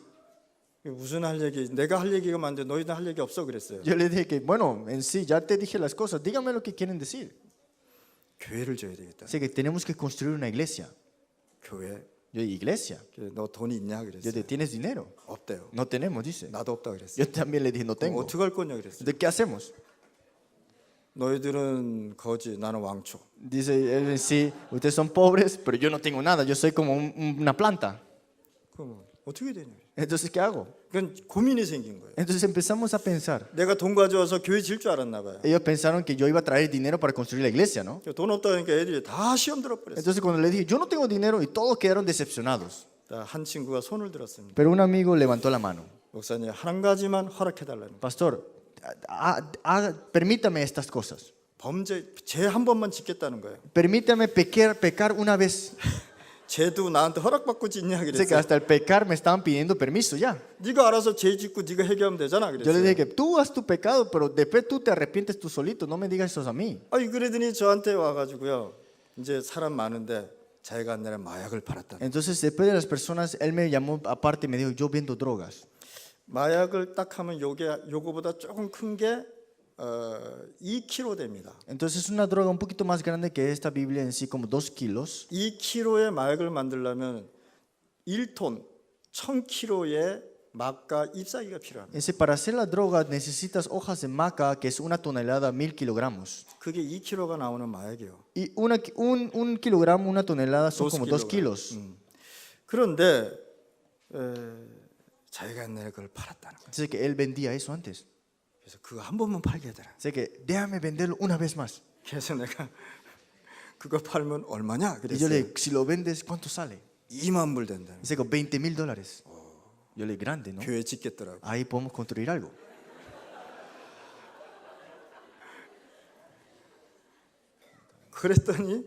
거예요. 무슨 할 얘기? 내가 할 얘기가 많은데 너희는 할 얘기 없어 그랬어요. Yo les dije que, bueno, en sí, ya te dije las cosas, díganme lo que quieren decir. 교회를 줘야 되겠다. Así que tenemos que construir una iglesia. 교회. Yo dije, iglesia. 너 돈이 있냐 Yo 그랬어요. dije, ¿tienes dinero? 없대요. No tenemos, dice. 나도 없다 그랬어요. Yo también le dije, no tengo. 어떻게 할 거냐 그랬어요. ¿De qué hacemos? 너희들은 거지, 나는 왕초. Dice él en sí, ustedes son pobres, pero yo no tengo nada, yo soy como una planta. 그럼 어떻게 되냐? Entonces, ¿qué hago? 그건 고민이 생긴 거예요. Entonces empezamos a pensar. 내가 돈 가져와서 교회 질 줄 알았나 봐요. Ellos pensaron que yo iba a traer dinero para construir la iglesia, ¿no? 돈 없다 그러니까 애들이 다 시험 들어버렸어요. Entonces cuando le dije, yo no tengo dinero, y todos quedaron decepcionados. 한 친구가 손을 들었습니다. Pero un amigo levantó la mano. 목사님 한 가지만 허락해달라는 거예요. Pastor, permítame estas cosas. 죄 한 번만 짓겠다는 거예요. Permítame pecar una vez. 죄도 나한테 허락받고 짓냐 Dice que 그랬어요. hasta el pecar me estaban pidiendo permiso ya. 네가 알아서 죄 짓고 네가 해결하면 되잖아 Yo le 그랬어요. dije que tú haz tu pecado, pero después tú te arrepientes tú solito, no me digas eso a mí. 아니 그러더니 저한테 와가지고요. 이제 사람 많은데 자기가 내가 마약을 팔았다. Entonces después de las personas, él me llamó aparte y me dijo, yo vendo drogas. 마약을 딱 하면 요거보다 조금 큰 게 2kg 됩니다. Entonces es una droga un poquito más grande que esta Biblia en sí, como 2 kilos. 2kg의 마약을 만들려면 1톤, 1000kg의 막과 ip사기가 필요합니다. Dice, para hacer la droga necesitas hojas de maca, que es 1 tonelada, 1000 kilogramos. 그게 2kg가 나오는 마약이에요. Y un kilogramo, 1 tonelada son como 2 kilos. 그런데 자기가 옛날에 그걸 팔았다는 거예요. Dice que él vendía eso antes. 그래서 그거 한 번만 팔게 되라. Dice que déjame venderlo una vez más. 그래서 내가 그거 팔면 얼마냐 Y yo le 그랬어요. dije, si lo vendes, ¿cuánto sale? 2만 불 된다. Dice que $20,000. Yo le dije, grande, ¿no? 교회 짓겠더라고. Ahí podemos construir algo. 그랬더니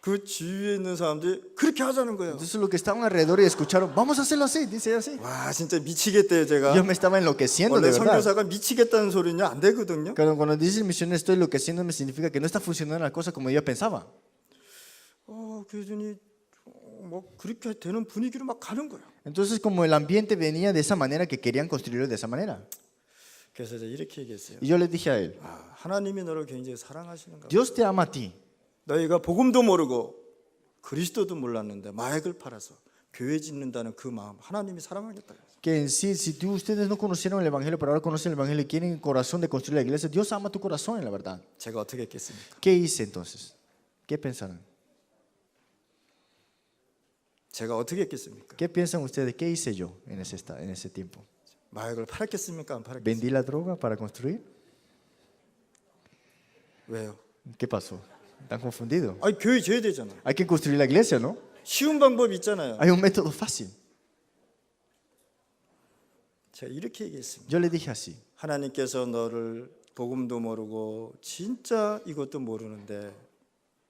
그 주위에 있는 사람들이 그렇게 하자는 거예요. Entonces los que estaban alrededor y escucharon, vamos a hacerlo así, dice así. 와 진짜 미치겠대요 제가. Yo me estaba enloqueciendo de 원래 verdad. 선교사가 미치겠다는 소리는 안 되거든요. Cuando dice misiones estoy enloqueciendo, me significa que no está funcionando la cosa como yo pensaba. 그러더니 뭐 그렇게 되는 분위기로 막 가는 거예요. Entonces como el ambiente venía de esa manera que querían construirlo de esa manera. 그래서 제가 이렇게 얘기했어요. Y yo le dije a él, 하나님이 너를 굉장히 사랑하시는가 봐. Dios te ama a ti. 너희가 복음도 모르고 그리스도도 몰랐는데 마약을 팔아서 교회 짓는다는 그 마음 하나님이 사랑하겠다. Que en sí, si ustedes no conocieron el Evangelio, pero ahora conocen el Evangelio y quieren el corazón de construir la iglesia, Dios ama tu corazón en la verdad. 제가 어떻게 했겠습니까? ¿Qué hice entonces? ¿Qué pensaron? 제가 어떻게 했겠습니까? ¿Qué piensan ustedes? ¿Qué hice yo en ese tiempo? 마약을 팔았겠습니까? 안 팔았겠습니까? ¿Vendí la droga para construir? 왜요? ¿Qué pasó? ¿Están confundidos? 아니 교회 줘야 되잖아. Hay que construir la iglesia, ¿no? 쉬운 방법 있잖아요. Hay un método fácil. 제가 이렇게 얘기했습니다. Yo le dije así. 하나님께서 너를 복음도 모르고 진짜 이것도 모르는데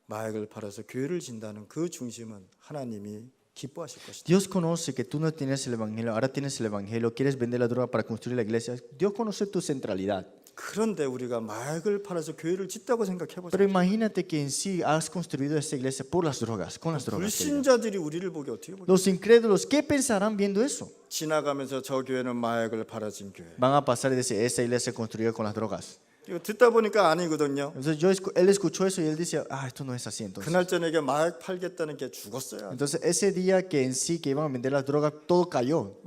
마약을 팔아서 교회를 진다는 그 중심은 하나님이 기뻐하실 것이다. Dios conoce que tú no tienes el Evangelio, ahora tienes el Evangelio, quieres vender la droga para construir la iglesia. Dios conoce tu centralidad. 그런데 우리가 마약을 팔아서 교회를 짓다고 생각해 보세요. Pero imagínate que en sí has construido esta iglesia por las drogas, con las drogas. 불신자들이 우리를 보기 어떻게 보죠? Los incrédulos, ¿qué pensarán viendo eso? 지나가면서 저 교회는 마약을 팔아진 교회. Van a pasar y decir, esta iglesia construida con las drogas. 이거 듣다 보니까 아니거든요. Entonces él escuchó eso y él dice, esto no es así entonces. 그날 저녁에 마약 팔겠다는 게 죽었어요. Entonces ese día que en sí que iban a vender las drogas, todo cayó.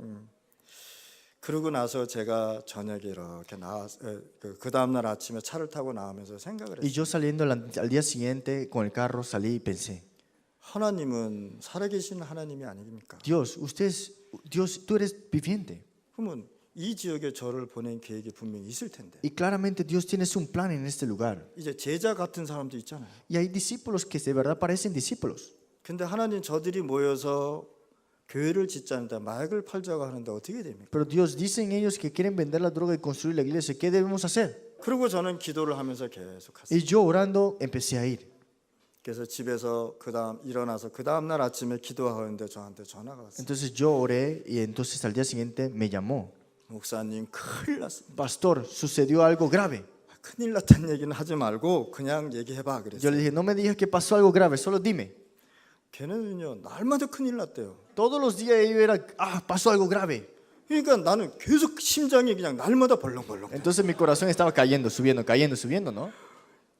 그러고 나서 제가 저녁에 이렇게 그 다음 날 아침에 차를 타고 나오면서 생각을 Y 했어요. yo saliendo al día siguiente con el carro salí y pensé, 하나님은 살아계신 하나님이 아닙니까? Dios, tú eres viviente. 그러면 이 지역에 저를 보낸 계획이 분명히 있을 텐데. Y claramente Dios tiene un plan en este lugar. 이제 제자 같은 사람도 있잖아요. Y hay discípulos que de verdad parecen discípulos. 근데 하나님 저들이 모여서 교회를 짓자는데 마약을 팔자고 하는데 어떻게 됩니까? Pero Dios dicen ellos que quieren vender la droga y construir la iglesia. ¿Qué debemos hacer? 그리고 저는 기도를 하면서 계속 갔어요. Y yo orando empecé a ir. 그래서 집에서 일어나서 그 다음 날 아침에 기도하는데 저한테 전화가 왔어요. Entonces yo oré y entonces al día siguiente me llamó. 목사님 큰일 났습니다. Pastor, sucedió algo grave. 큰일 났다는 얘기는 하지 말고 그냥 얘기해봐 Yo 그랬어요. le dije, no me digas que pasó algo grave, solo dime. 걔네는요 날마다 큰일 났대요. Todos los días ellos era, pasó algo grave. 그러니까 나는 계속 심장이 그냥 날마다 벌렁벌렁. Entonces mi corazón estaba cayendo, subiendo, ¿no?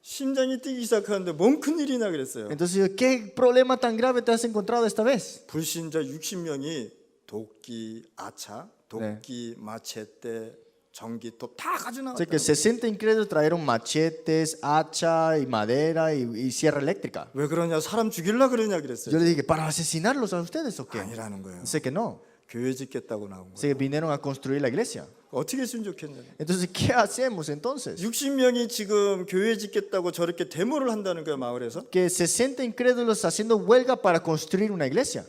심장이 뛰기 시작하는데 뭔 큰일이냐 그랬어요. Entonces yo, ¿qué problema tan grave te has encontrado esta vez? 불신자 60명이 도끼, 아차, 도끼, 마체테, 전기톱 다 가져 O sea que 나왔다. 60 incrédulos trajeron machetes, hacha y madera y sierra eléctrica. 왜 그러냐? 사람 죽일라 그러냐 Yo 그랬어요. le dije, ¿para asesinarlos a ustedes o qué? 아니라는 거예요. Dice que no. 교회 짓겠다고 나온 거예요. Dice que vinieron a construir la iglesia. 어떻게 했으면 좋겠냐? Entonces, ¿qué hacemos entonces? 60명이 지금 교회 짓겠다고 저렇게 데모를 한다는 거예요, 마을에서. Que 60 incrédulos haciendo huelga para construir una iglesia.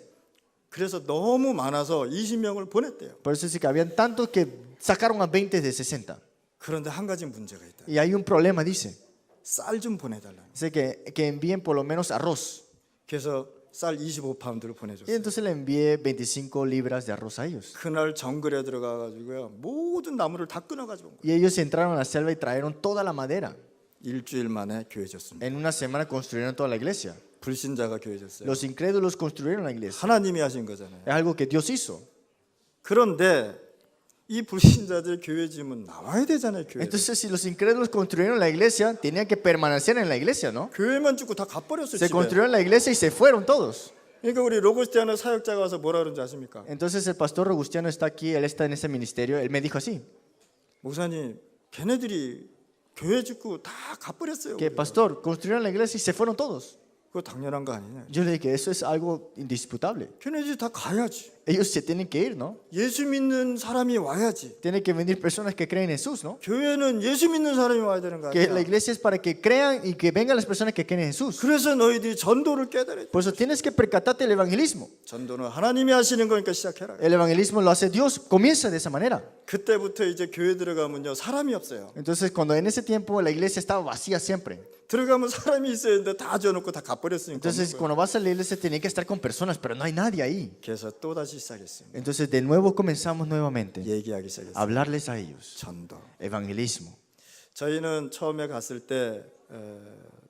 그래서 너무 많아서 20명을 보냈대요. Por eso dice que habían tantos que sacaron a 20 de 60. 그런데 한 가지 문제가 있다. Y hay un problema, dice. 쌀 좀 보내달라. Dice que envíen por lo menos arroz. 그래서 쌀 25파운드를 Y 보내줬어요. entonces le envié 25 libras de arroz a ellos. 그날 정글에 들어가가지고요 모든 나무를 다 끊어가지고 온 거예요. Y ellos entraron a la selva y trajeron toda la madera. 일주일 만에 교회 졌습니다. En una semana construyeron toda la iglesia. 불신자가 교회 졌어요. Los incrédulos construyeron la iglesia. 하나님이 하신 거잖아요. Es algo que Dios hizo. 그런데 이 불신자들 교회 지면 나와야 되잖아요. 교회. Entonces, si los incrédulos construyeron la iglesia, tenían que permanecer en la iglesia, ¿no? 교회만 죽고 다 가버렸어요. Se 집에. construyeron la iglesia y se fueron todos. 그러니까 우리 로고스티아노 사역자가 와서 뭐라 그런지 아십니까? Entonces el pastor Robustiano está aquí, él está en ese ministerio, él me dijo así, 목사님, 걔네들이 교회 짓고 다 가버렸어요. que pastor, construyeron la iglesia y se fueron todos. 그거 당연한 거 아니냐? Yo le dije, eso es algo indisputable. 걔네들이 다 가야지. Ellos se tienen que ir, ¿no? 예수 믿는 사람이 와야지. Tienen que venir personas que creen en Jesús, ¿no? 교회는 예수 믿는 사람이 와야 되는 거 Que la 아니야? iglesia es para que crean y que vengan las personas que creen en Jesús. 그래서 너희들이 전도를 깨달아야 돼. Por eso tienes que percatarte del evangelismo. 전도는 하나님이 하시는 거니까 시작해라. El evangelismo lo hace Dios, comienza de esa manera. 그때부터 이제 교회 들어가면요 사람이 없어요. Entonces, cuando en ese tiempo la iglesia estaba vacía siempre. 들어가면 사람이 있어야 되는데 다 지어놓고 다 가버렸으니까. Entonces, cuando vas a la iglesia, tenía que estar con personas, pero no hay nadie ahí. 그래서 또 다시 시작했습니다. Entonces, de nuevo comenzamos nuevamente 얘기하기 a 시작했어요. hablarles a ellos. 전도. Evangelismo. 저희는 처음에 갔을 때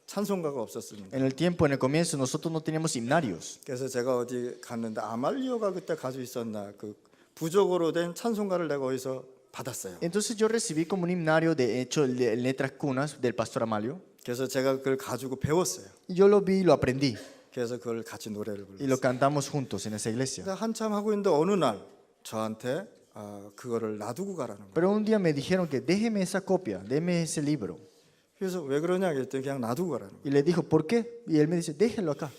찬송가가 없었습니다. En el tiempo, en el comienzo, nosotros no teníamos himnarios. 그래서 제가 어디 갔는데 아말리오가 그때 가지고 있었나 그 부족으로 된 찬송가를 내가 어디서 받았어요. Entonces, yo recibí como un himnario de hecho en letras cunas del pastor Amalio. 그래서 제가 그걸 가지고 배웠어요. Y yo lo vi y lo aprendí. 그래서 그걸 같이 노래를 Y lo 불렀어요. cantamos juntos en esa iglesia. 그래서 한참 하고 있는데 어느 날 저한테 그거를 놔두고 가라는 거예요. Pero un día me dijeron que déjeme esa copia, déme ese libro. 그래서 왜 그러냐 그랬더니 그냥 놔두고 가라는 거예요. Y le dijo, ¿por qué? Y él me dice, déjelo acá.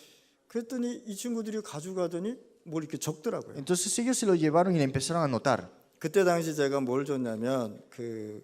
그랬더니 이 친구들이 가져가더니 뭘 이렇게 적더라고요. Entonces ellos se lo llevaron y le empezaron a anotar. 그때 당시 제가 뭘 줬냐면 그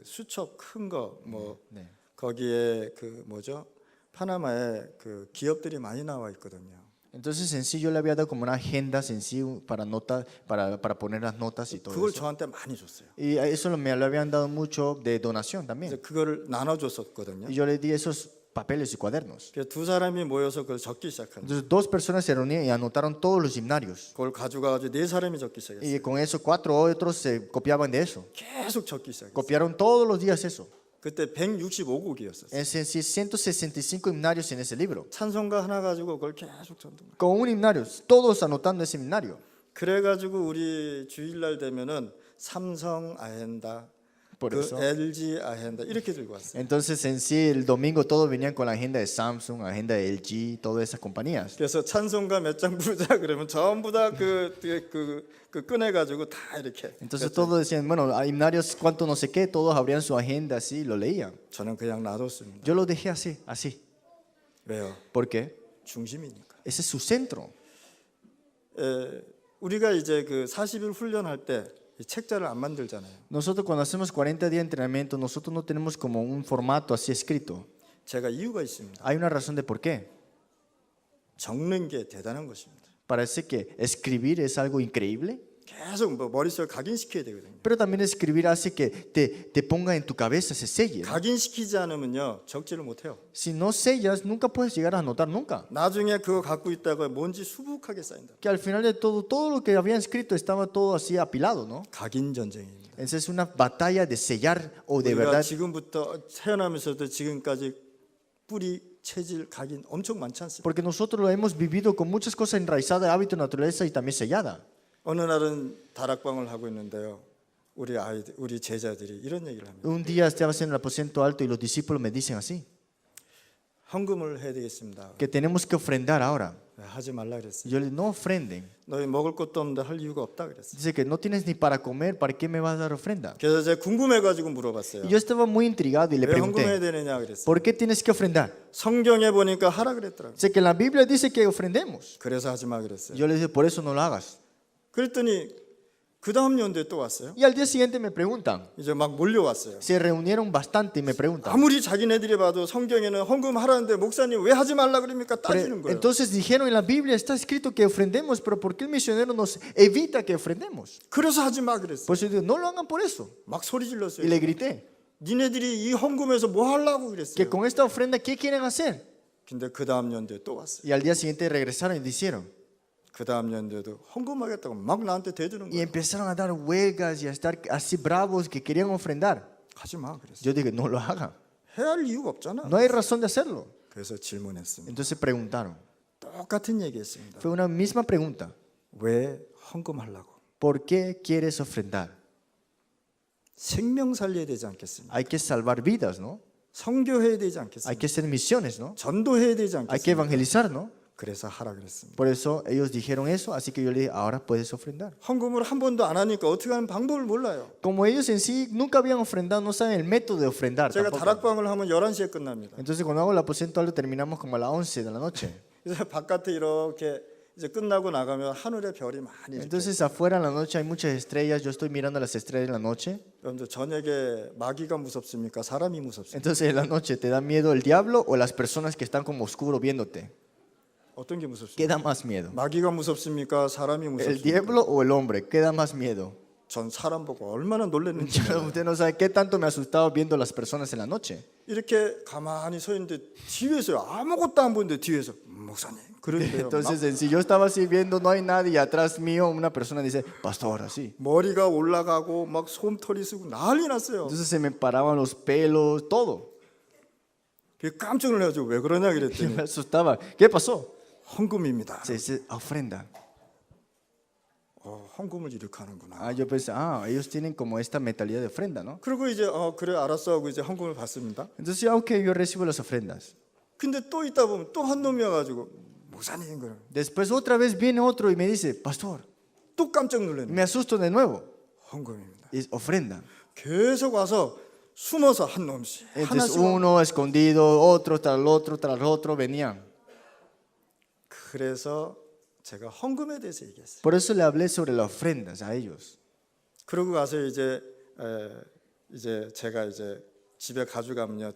수첩 큰 거 뭐 네. 거기에 그 뭐죠? 파나마에 그 기업들이 많이 나와 있거든요. Entonces en sí yo le había dado como una agenda sencilla para nota, para poner las notas y todo 그걸 eso. 저한테 많이 줬어요. Y a eso me lo habían dado mucho de donación 그래서 también. 그거를 나눠줬었거든요. Y yo le di esos papeles y cuadernos. 그래서 두 사람이 모여서 그걸 적기 시작한 거예요. Entonces dos personas se reunieron y anotaron todos los himnarios. 그걸 가져가가지고 네 사람이 적기 시작했어요. Y con eso 4 otros se copiaban de eso. 계속 적기 시작했어요. Copiaron todos los días eso. 그때 165곡이었어요. Es en sí 165 himnarios en ese libro. 찬송가 하나 가지고 그걸 계속 전던 거예요. Con un himnario, todos anotando ese himnario. 그래가지고 우리 주일날 되면은 삼성 아헨다, Por 그 eso. LG 아헨다 이렇게 들고 왔어요. Entonces en sí el domingo todos venían con la agenda de Samsung, agenda de LG, todas esas compañías. 그래서 찬송가 몇 장 부르자 그러면 전부 다 그 꺼내가지고 다 이렇게. Entonces todos decían, bueno, a himnarios cuánto no sé qué, todos abrían su agenda así y lo leían. 저는 그냥 놔뒀습니다. Yo lo dejé así, así. 왜요? ¿Por qué? 중심이니까. Ese es su centro. 우리가 이제 그 40일 훈련할 때 이 책자를 안 만들잖아요. Nosotros cuando hacemos 40 días de entrenamiento, nosotros no tenemos como un formato así escrito. 제가 이유가 있습니다. Hay una razón de por qué. 적는 게 대단한 것입니다. Parece que escribir es algo increíble, 계속 뭐 머릿속에 각인시켜야 되거든요. pero también escribir hace que te ponga en tu cabeza, se selle. ¿No? 각인시키지 않으면요 적지를 못해요. Si no sellas, nunca puedes llegar a anotar nunca. 나중에 그거 갖고 있다가 뭔지 수북하게 쌓인다. Que al final de todo lo que habían escrito estaba todo así apilado, ¿no? 각인 전쟁입니다. Esa es una batalla de sellar o de 우리가 verdad. 지금부터 태어나면서도 지금까지 뿌리, 체질, 각인 엄청 많지 않습니까? Porque nosotros lo hemos vivido con muchas cosas enraizadas de hábito, naturaleza y también sellada. 어느 날은 다락방을 하고 있는데요. 우리 제자들이 이런 얘기를 합니다. Un día estaba en el aposento alto y los discípulos me dicen así, 헌금을 해야 되겠습니다. que tenemos que ofrendar ahora. 하지 말라 그랬어요. Y yo les digo, no ofrenden. 너희 먹을 것도 없는데 할 이유가 없다 그랬어요. Dice que no tienes ni para comer, ¿para qué me vas a dar ofrenda? 그래서 제가 궁금해가지고 물어봤어요. Y yo estaba muy intrigado y le 왜 헌금해야 pregunté, 되느냐 그랬어요. ¿por qué tienes que ofrendar? 성경에 보니까 하라 그랬더라고요. Sé que en la Biblia dice que ofrendemos. 그래서 하지 마 그랬어요. Yo le dije, por eso no lo hagas. 그랬더니 그 다음 연도에 또 왔어요. Y al día siguiente me preguntan, 이제 막 몰려왔어요. se reunieron bastante y me preguntan. 아무리 자기네들이 봐도 성경에는 헌금하라는데 목사님 왜 하지 말라 그럽니까? 따지는 거예요. Entonces dijeron en la Biblia está escrito que ofrendemos, pero ¿por qué el misionero nos evita que ofrendemos? 그래서 하지 마 그랬어요. Pues yo digo, no lo hagan por eso. 막 소리 질렀어요. Y le grité, 니네들이 이 헌금에서 뭐 하려고 que 그랬어요. con esta ofrenda, ¿qué quieren hacer? 근데 그 다음 연도에 또 왔어요. Y al día siguiente regresaron y lo hicieron. 그 다음 연도에도 헌금하겠다고 막 나한테 대드는 Y 거예요. empezaron a dar huelgas y a estar así bravos que querían ofrendar. 하지 마 그랬어요. Yo dije, no lo hagan. 해야 할 이유가 없잖아. No hay razón de hacerlo. 그래서 질문했습니다. Entonces preguntaron. 똑같은 얘기했습니다. Fue una misma pregunta. 왜 헌금하려고? ¿Por qué quieres ofrendar? 생명 살려야 되지 않겠습니까? Hay que salvar vidas, ¿no? 선교해야 되지 Hay 않겠습니까? que hacer misiones, ¿no? 전도해야 되지 Hay que 않겠습니까? evangelizar, ¿no? 그래서 하라 그랬습니다. Por eso ellos dijeron eso, así que yo le dije, ahora puedes ofrendar. 헌금을 한 번도 안 하니까 어떻게 하는 방법을 몰라요. Como ellos en sí nunca habían ofrendado, no saben el método de ofrendar. 제가 tampoco. 다락방을 하면 11시에 끝납니다. Entonces cuando hago el aposento alto terminamos como a las 11 de la noche. 그래서 바깥에 이렇게 이제 끝나고 나가면 하늘에 별이 많이 이렇게. Entonces afuera en la noche hay muchas estrellas, yo estoy mirando las estrellas en la noche. 여러분들 저녁에 마귀가 무섭습니까? 사람이 무섭습니까? Entonces en la noche, ¿te da miedo el diablo o las personas que están como oscuro viéndote? 어떤 게 무섭습니까? ¿Qué da más miedo? 마귀가 무섭습니까? 사람이 ¿El 무섭습니까? diablo o el hombre? ¿Qué da más miedo? 전 사람 보고 얼마나 놀랐는지 몰라요. Usted no sabe qué tanto me ha asustado viendo las personas en la noche. 이렇게 가만히 서 있는데 뒤에서 아무것도 안 보이는데 뒤에서 목사님 그러는데요. Entonces, si yo estaba así viendo, no hay nadie, y atrás mío una persona dice, pastor, así. 머리가 올라가고 막 솜털이 쓰고 난리 났어요. Entonces se me paraban los pelos, todo. 그게 깜짝 놀라가지고 왜 그러냐 Yo 그랬더니 me asustaba. ¿Qué pasó? 헌금입니다. Se dice, ofrenda. 헌금을 이렇게 하는구나. Ah, yo pensé, ellos tienen como esta mentalidad de ofrenda, ¿no? 그리고 이제 그래 알았어 하고 이제 헌금을 받습니다. Entonces, ok, yo recibo las ofrendas. 근데 또 있다 보면 또 한 놈이 와가지고 목사님 그래. Después otra vez viene otro y me dice, pastor, 또 깜짝 y 놀랐네. me asusto de nuevo. 헌금입니다. Es ofrenda. 계속 와서 숨어서 한 놈씩 Entonces 하나씩 와. uno escondido, otro tras el otro venían. 그래서 제가 헌금에 대해서 얘기했어요. Por eso le hablé sobre las ofrendas a ellos. 그러고 가서 이제 제가 이제 집에 가져가면요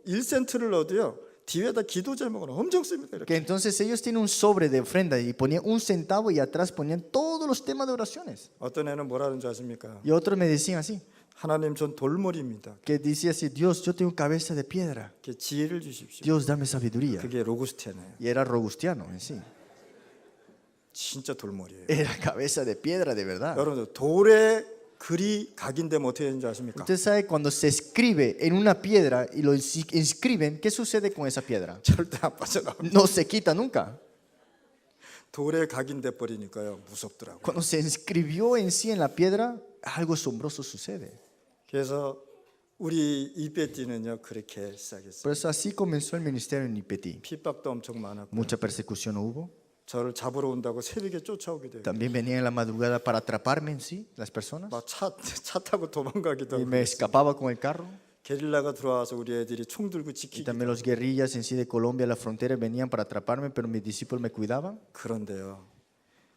1센트를 넣어도요 뒤에다 기도 제목을 엄청 씁니다. 이렇게. Que entonces ellos tienen un sobre de ofrenda y ponían un centavo y atrás ponían todos los temas de oraciones. 어떤 애는 뭐라는 줄 아십니까? Y otros me decían así, 하나님 전 돌머리입니다. que decía así, Dios, yo tengo cabeza de piedra. 이렇게 지혜를 주십시오. Dios, dame sabiduría. 그게 로고스테네요. Y era robustiano en sí. 진짜 돌머리예요. Era cabeza de piedra de verdad. 여러분들 돌에 글이 각인되면 어떻게 되는 줄 아십니까? Usted sabe cuando se escribe en una piedra y lo inscriben, ¿qué sucede con esa piedra? 절대 안 빠져나옵니다. No se quita nunca. 돌에 각인돼 버리니까요 무섭더라고요. Cuando se inscribió en sí en la piedra, algo asombroso sucede. 그래서 우리 이베띠는요 그렇게 시작했어요. Por eso así comenzó el ministerio en Ipetí. 핍박도 엄청 많았고 Mucha persecución hubo. 저를 잡으러 온다고 새벽에 쫓아오게 돼요. También venían en la madrugada para atraparme en sí, las personas. 막 차 타고 도망가기도 Y 하고 me escapaba con el carro. 게릴라가 들어와서 우리 애들이 총 들고 Y 지키기. también los guerrillas en sí de Colombia, la frontera, venían para atraparme, pero mis discípulos me cuidaban. 그런데요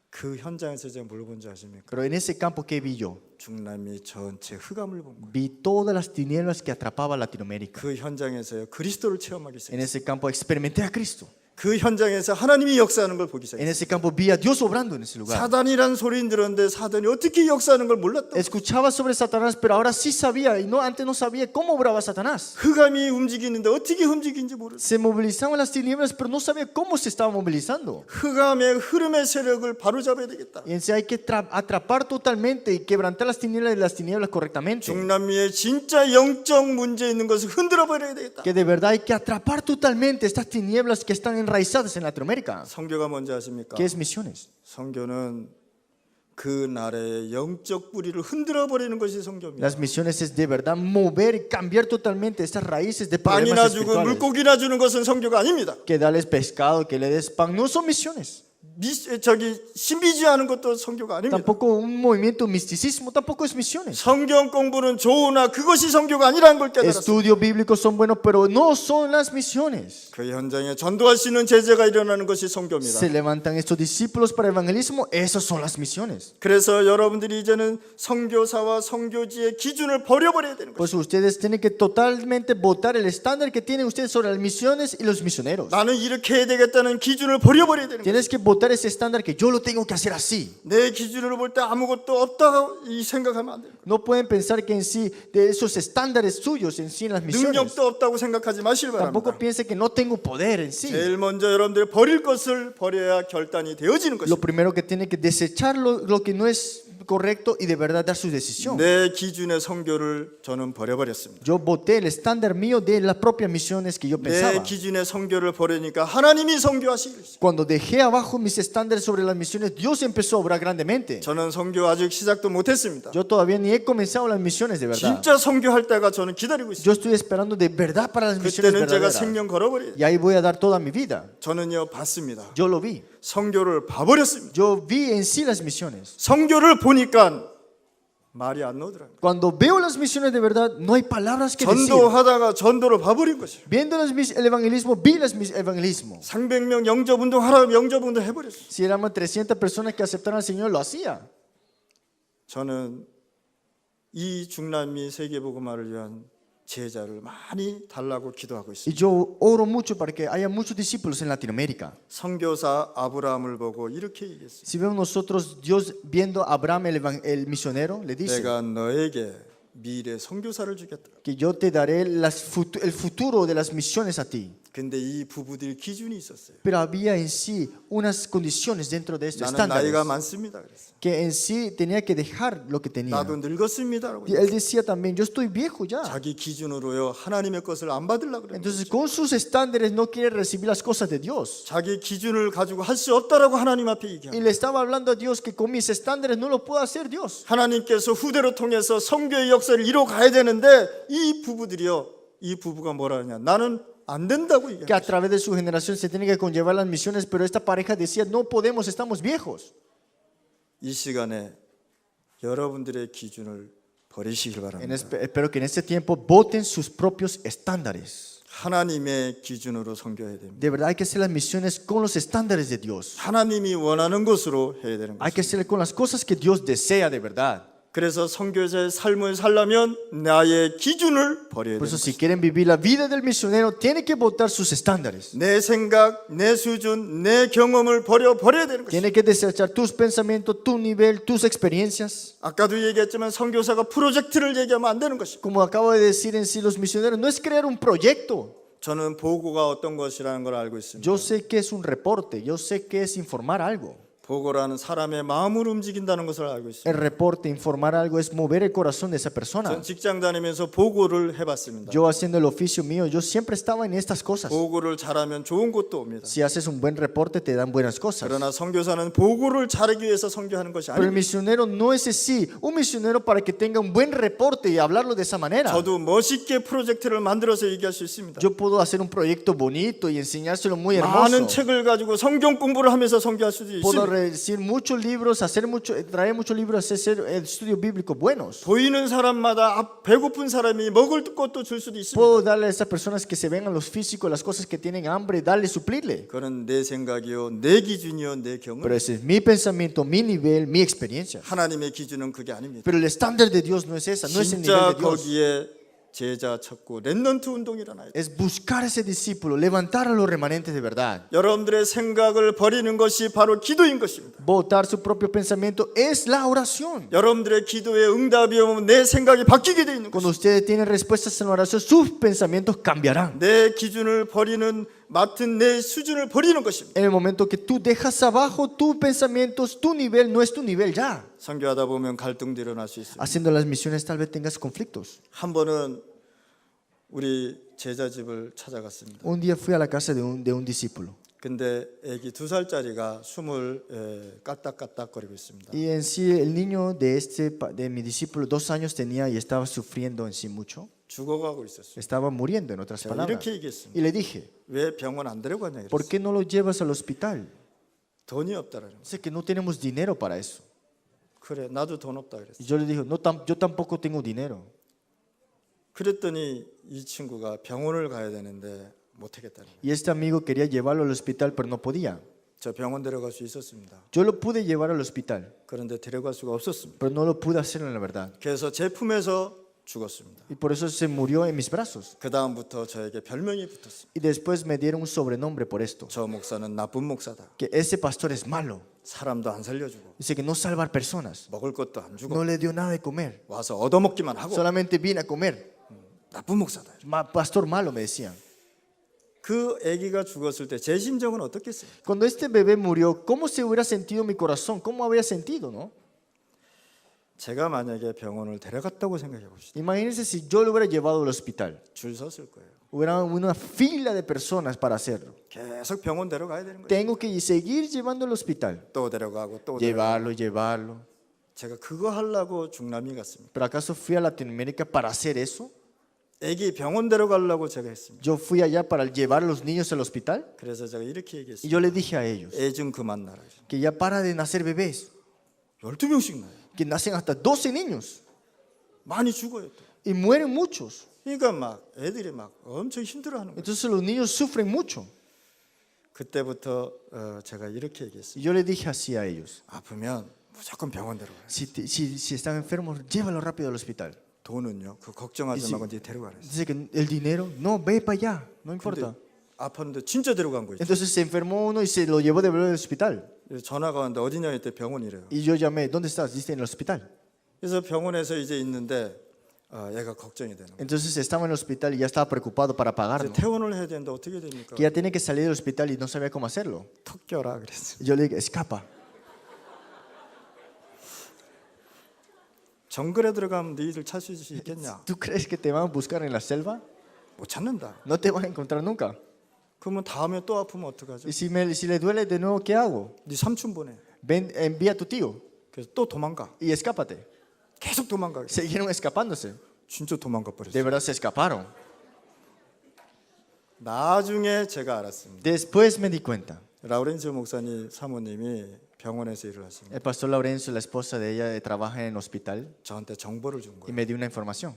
그 현장에서 제가 뭘 본 줄 아십니까? Pero en ese campo, ¿qué vi yo? 중남미 전체 흑암을 본 거예요. Vi todas las tinieblas que atrapaba Latinoamérica. 그 현장에서요 그리스도를 체험하기 En 시작했어요. ese campo experimenté a Cristo. 그 현장에서 하나님이 역사하는 걸 보기 En 시작했어요. ese campo vi a Dios obrando en ese lugar. 사단이라는 소리는 들었는데 사단이 어떻게 역사하는 걸 몰랐다. Escuchaba sobre Satanás, pero ahora sí sabía y no antes no sabía cómo obraba Satanás. 흑암이 움직이는데 어떻게 움직이는지 모르. Se movilizaban las tinieblas, pero no sabía cómo se estaba movilizando. 흑암의 흐름의 세력을 바로잡아야 되겠다. Y en sí hay que atrapar totalmente y quebrantar las tinieblas correctamente. 중남미에 진짜 영적 문제 있는 것을 흔들어 버려야 되겠다. Que de verdad hay que atrapar totalmente estas tinieblas que están enraizadas en Latinoamérica. 성교가 뭔지 아십니까? ¿Qué es misiones? 성교는 그 나라의 영적 뿌리를 흔들어 버리는 것이 성교입니다. Las misiones es de verdad mover y cambiar totalmente estas raíces de 빵이나 problemas 주고 espirituales. 물고기나 주는 것은 성교가 아닙니다. Que darles pescado, que le des pan, no son misiones. 신비주의하는 것도 성교가 아닙니다. Tampoco un movimiento misticismo, tampoco es misiones. 성경 공부는 좋으나 그것이 성교가 아니라는 걸 깨달았어요. Estudios bíblicos son buenos, pero no son las misiones. 그 현장에 전도할 수 있는 제자가 일어나는 것이 성교입니다. Se levantan estos discípulos para evangelismo, esas son las misiones. 그래서 여러분들이 이제는 선교사와 선교지의 기준을 버려버려야 되는 거예요. Pues ustedes tienen que totalmente votar el estándar que tienen ustedes sobre las misiones y los misioneros. 나는 이렇게 해야 되겠다는 기준을 버려버려야 되는 거예요. Tienes que botar ese estándar que yo lo tengo que hacer así. 내 기준으로 볼 때 아무것도 없다고 이 생각하면 안 돼요. No pueden pensar que en sí, de esos estándares suyos en sí en las misiones, 능력도 없다고 생각하지 마시기 tampoco 바랍니다. piense que no tengo poder en sí. 제일 먼저 여러분들이 버릴 것을 버려야 결단이 되어지는 Lo 것입니다. primero que tiene que desechar lo que no es correcto y de verdad dar su decisión. 내 기준의 선교를 저는 버려버렸습니다. Yo boté el estándar mío de las propias misiones que yo 내 pensaba. 기준의 선교를 버리니까 하나님이 선교하시기. Cuando dejé abajo mis estándares sobre las misiones, Dios empezó a obrar grandemente. 저는 선교 아직 시작도 못했습니다. Yo todavía ni he comenzado las misiones de verdad. 진짜 선교할 때가 저는 기다리고 있습니다. Yo estoy esperando de verdad para las misiones 그때는 제가 verdaderas. 생명 걸어버려요. Y ahí voy a dar toda mi vida. 저는요 봤습니다. Yo lo vi. 선교를 봐버렸습니다. Yo vi en sí las misiones. 선교를 보니까 말이 안 나오더라고요. Cuando veo las misiones de verdad, no hay palabras que decir. 전도하다가 전도를 봐버린 것이에요. Viendo el evangelismo, vi el evangelismo. 300명 영접운동 하라고 영접운동 해버렸어요. Si éramos 300 personas que aceptaron al Señor, lo hacía. 저는 이 중남미 세계복음화를 위한 제자를 많이 달라고 기도하고 Y 있습니다. yo oro mucho para que haya muchos discípulos en Latinoamérica. 선교사 아브라함을 보고 이렇게 얘기했어요. Si vemos nosotros, Dios viendo a Abraham el misionero, le dice 내가 너에게 미래 선교사를 주겠다. que yo te daré el futuro de las misiones a ti. 근데 이 부부들이 기준이 있었어요. Pero había en sí unas condiciones dentro de estos 나는 estándares 나이가 많습니다. 그랬어요. que en sí tenía que dejar lo que tenía. 나도 늙었습니다라고. Y él decía también, yo estoy viejo ya. 자기 기준으로요 하나님의 것을 안 받으려고 그래요. Entonces con sus estándares no quiere recibir las cosas de Dios. 자기 기준을 가지고 할 수 없다라고 하나님 앞에 Y 얘기합니다. le estaba hablando a Dios que con mis estándares no lo puedo hacer Dios. 하나님께서 후대로 통해서 선교의 역사를 이뤄 가야 되는데 이 부부들이요 이 부부가 뭐라 하냐 나는 안 된다고 Que a 얘기합니다. través de su generación se tiene que conllevar las misiones, pero esta pareja decía, no podemos, estamos viejos. 이 시간에 여러분들의 기준을 버리시길 바랍니다. Espero que en este tiempo voten sus propios estándares. 하나님의 기준으로 선교해야 됩니다. De verdad hay que hacer las misiones con los estándares de Dios. 하나님이 원하는 것으로 해야 되는 Hay 것입니다. que hacer con las cosas que Dios desea de verdad. 그래서 선교자의 삶을 살려면 나의 기준을 버려야 Por 됩니다. eso si quieren vivir la vida del misionero, tienen que votar sus estándares. 내 생각, 내 수준, 내 경험을 버려야 되는 것입니다. Tienen que desechar tus pensamientos, tu nivel, tus experiencias. 아까도 얘기했지만 선교사가 프로젝트를 얘기하면 안 되는 것입니다. Como acabo de decir en sí, los misioneros no es crear un proyecto. 저는 보고가 어떤 것이라는 걸 알고 있습니다. Yo sé que es un reporte, yo sé que es informar algo. 보고라는 사람의 마음을 움직인다는 것을 알고 있습니다. El reporte, informar algo es mover el corazón de esa persona. 전 직장 다니면서 보고를 해봤습니다. Yo haciendo el oficio mío, yo siempre estaba en estas cosas. 보고를 잘하면 좋은 것도 옵니다. Si haces un buen reporte, te dan buenas cosas. 그러나 선교사는 보고를 잘하기 위해서 선교하는 것이 Pero el 아닙니다. misionero no es así. Un misionero para que tenga un buen reporte y hablarlo de esa manera. 저도 멋있게 프로젝트를 만들어서 얘기할 수 있습니다. Yo puedo hacer un proyecto bonito y enseñárselo muy 많은 hermoso. 책을 가지고 성경 공부를 하면서 선교할 수도 Puedo 있습니다. decir muchos libros, traer muchos libros, hacer estudios bíblicos buenos. 보이는 사람마다 배고픈 사람이 먹을 것도 줄 수도 있습니다. Puedo darle a esas personas que se ven a los físicos, las cosas que tienen hambre, darle, suplirle. 그건 내 생각이요, 내 기준이요, 내 경험. Pero ese es mi pensamiento, mi nivel, mi experiencia. 하나님의 기준은 그게 아닙니다. Pero el estándar de Dios no es esa, no es el nivel 진짜 de Dios. 거기에 제자 찾고 렘넌트 운동이 일어나요. Es buscar ese discípulo, levantar a los remanentes de verdad. 여러분들의 생각을 버리는 것이 바로 기도인 것입니다. Votar su propio pensamiento es la oración. 여러분들의 기도에 응답이 오면 내 생각이 바뀌게 돼 있는 Cuando 것입니다. ustedes tienen respuestas en la oración, sus pensamientos cambiarán. 내 기준을 버리는 맡은 내 수준을 버리는 것입니다. En el momento que tú dejas abajo tus pensamientos, tu nivel no es tu nivel ya. 선교하다 보면 갈등도 일어날 수 있습니다. Haciendo las misiones tal vez tengas conflictos. 한 번은 우리 제자 집을 찾아갔습니다. Un día fui a la casa de un discípulo. 근데 애기 2살짜리가 숨을 까딱까딱거리고 있습니다. Y en sí el niño de mi discípulo 2 años tenía y estaba sufriendo en sí mucho. 죽어가고 있었어요. Estaba muriendo en otras 제가 palabras. 이렇게 얘기했습니다. Y le dije, 왜 병원 안 데려가냐 ¿por 그랬어요. qué no lo llevas al hospital? 돈이 없다라는 거예요. Sé que no tenemos dinero para eso. 그래 나도 돈 없다 그랬어요. Y yo le dije, no, yo tampoco tengo dinero. 그랬더니 이 친구가 병원을 가야 되는데 못 하겠다는 거예요. Y este amigo quería llevarlo al hospital, pero no podía. 저 병원 데려갈 수 있었습니다. Yo lo pude llevar al hospital, 그런데 데려갈 수가 없었습니다. pero no lo pude hacer en la verdad. 그래서 제 품에서 죽었습니다. Y por eso se murió en mis brazos. 그 다음부터 저에게 별명이 붙었습니다. Y después me dieron un sobrenombre por esto. 저 목사는 나쁜 목사다. Que ese pastor es malo. 사람도 안 살려주고 Dice que no salva personas. 먹을 것도 안 주고 No le dio nada de comer. 와서 얻어먹기만 하고 Solamente viene a comer. 나쁜 목사다. Pastor malo, me decían. 그 아기가 죽었을 때 제 심정은 어떻겠어요? Cuando este bebé murió, ¿cómo se hubiera sentido mi corazón? ¿Cómo habría sentido, no? 제가 만약에 병원을 데려갔다고 생각해 봅시다. Imagínense si yo lo hubiera llevado al hospital. 줄 섰을 거예요. Hubiera una fila de personas para hacerlo. 계속 병원 데려가야 되는 거예요. Tengo que seguir llevando al hospital. 또 데려가고 또 데려가고. Llevarlo, llevarlo. 제가 그거 하려고 중남미 갔습니다. ¿Pero acaso fui a Latinoamérica para hacer eso? 아기 병원 데려가려고 제가 했습니다. Yo fui allá para llevar a los niños al hospital. 그래서 제가 이렇게 Y 얘기했어요. yo le dije a ellos 애 좀 그만 낳아라. que ya para de nacer bebés. 12명씩 낳아요. Que nacen hasta 12 niños. 많이 죽어요 또. Y mueren muchos. 그러니까 막 애들이 막 엄청 힘들어하는 거예요. Entonces los niños sufren mucho. 그때부터 제가 이렇게 얘기했어요. Y yo le dije así a ellos. 아프면 무조건 병원 데려가요. Si están enfermos, llévalo rápido al hospital. 돈은요? 그 걱정하지 말고 이제 데려가라. Dice que el dinero, no, ve para allá, no 근데 importa. 아팠는데 진짜 데려간 거예요. Entonces se enfermó uno y se lo llevó de vuelta al hospital. 그래서 전화가 왔는데 어디냐 했대 병원이래요. Y yo llamé, ¿dónde estás? Dice en el hospital. 그래서 병원에서 이제 있는데 얘가 걱정이 되는 거예요. Entonces estaba en el hospital y ya estaba preocupado para pagar, 이제 ¿no? 퇴원을 해야 되는데 어떻게 됩니까? Que ya tenía que salir del hospital y no sabía cómo hacerlo. 턱 껴라 그랬어요. Y yo le dije, escapa. 정글에 들어가면 너희들 찾을 수 있겠냐? ¿Tú crees que te van a buscar en la selva? 못 찾는다. No te van a encontrar nunca. 그러면 다음에 또 아프면 어떡하죠? Y si le duele de nuevo, ¿qué hago? 네 삼촌 보내. Ven, envía a tu tío 그래서 또 도망가. y escápate. 계속 도망가. Siguieron escapándose. 진짜 도망가 De 버렸어요. verdad se escaparon. 나중에 제가 알았습니다. Después me di cuenta. 라우렌스 목사님 사모님이 병원에서 일을 하십니다. El pastor Laurencio, la esposa de ella, trabaja en el hospital 저한테 정보를 준 y 거예요. me dio una información.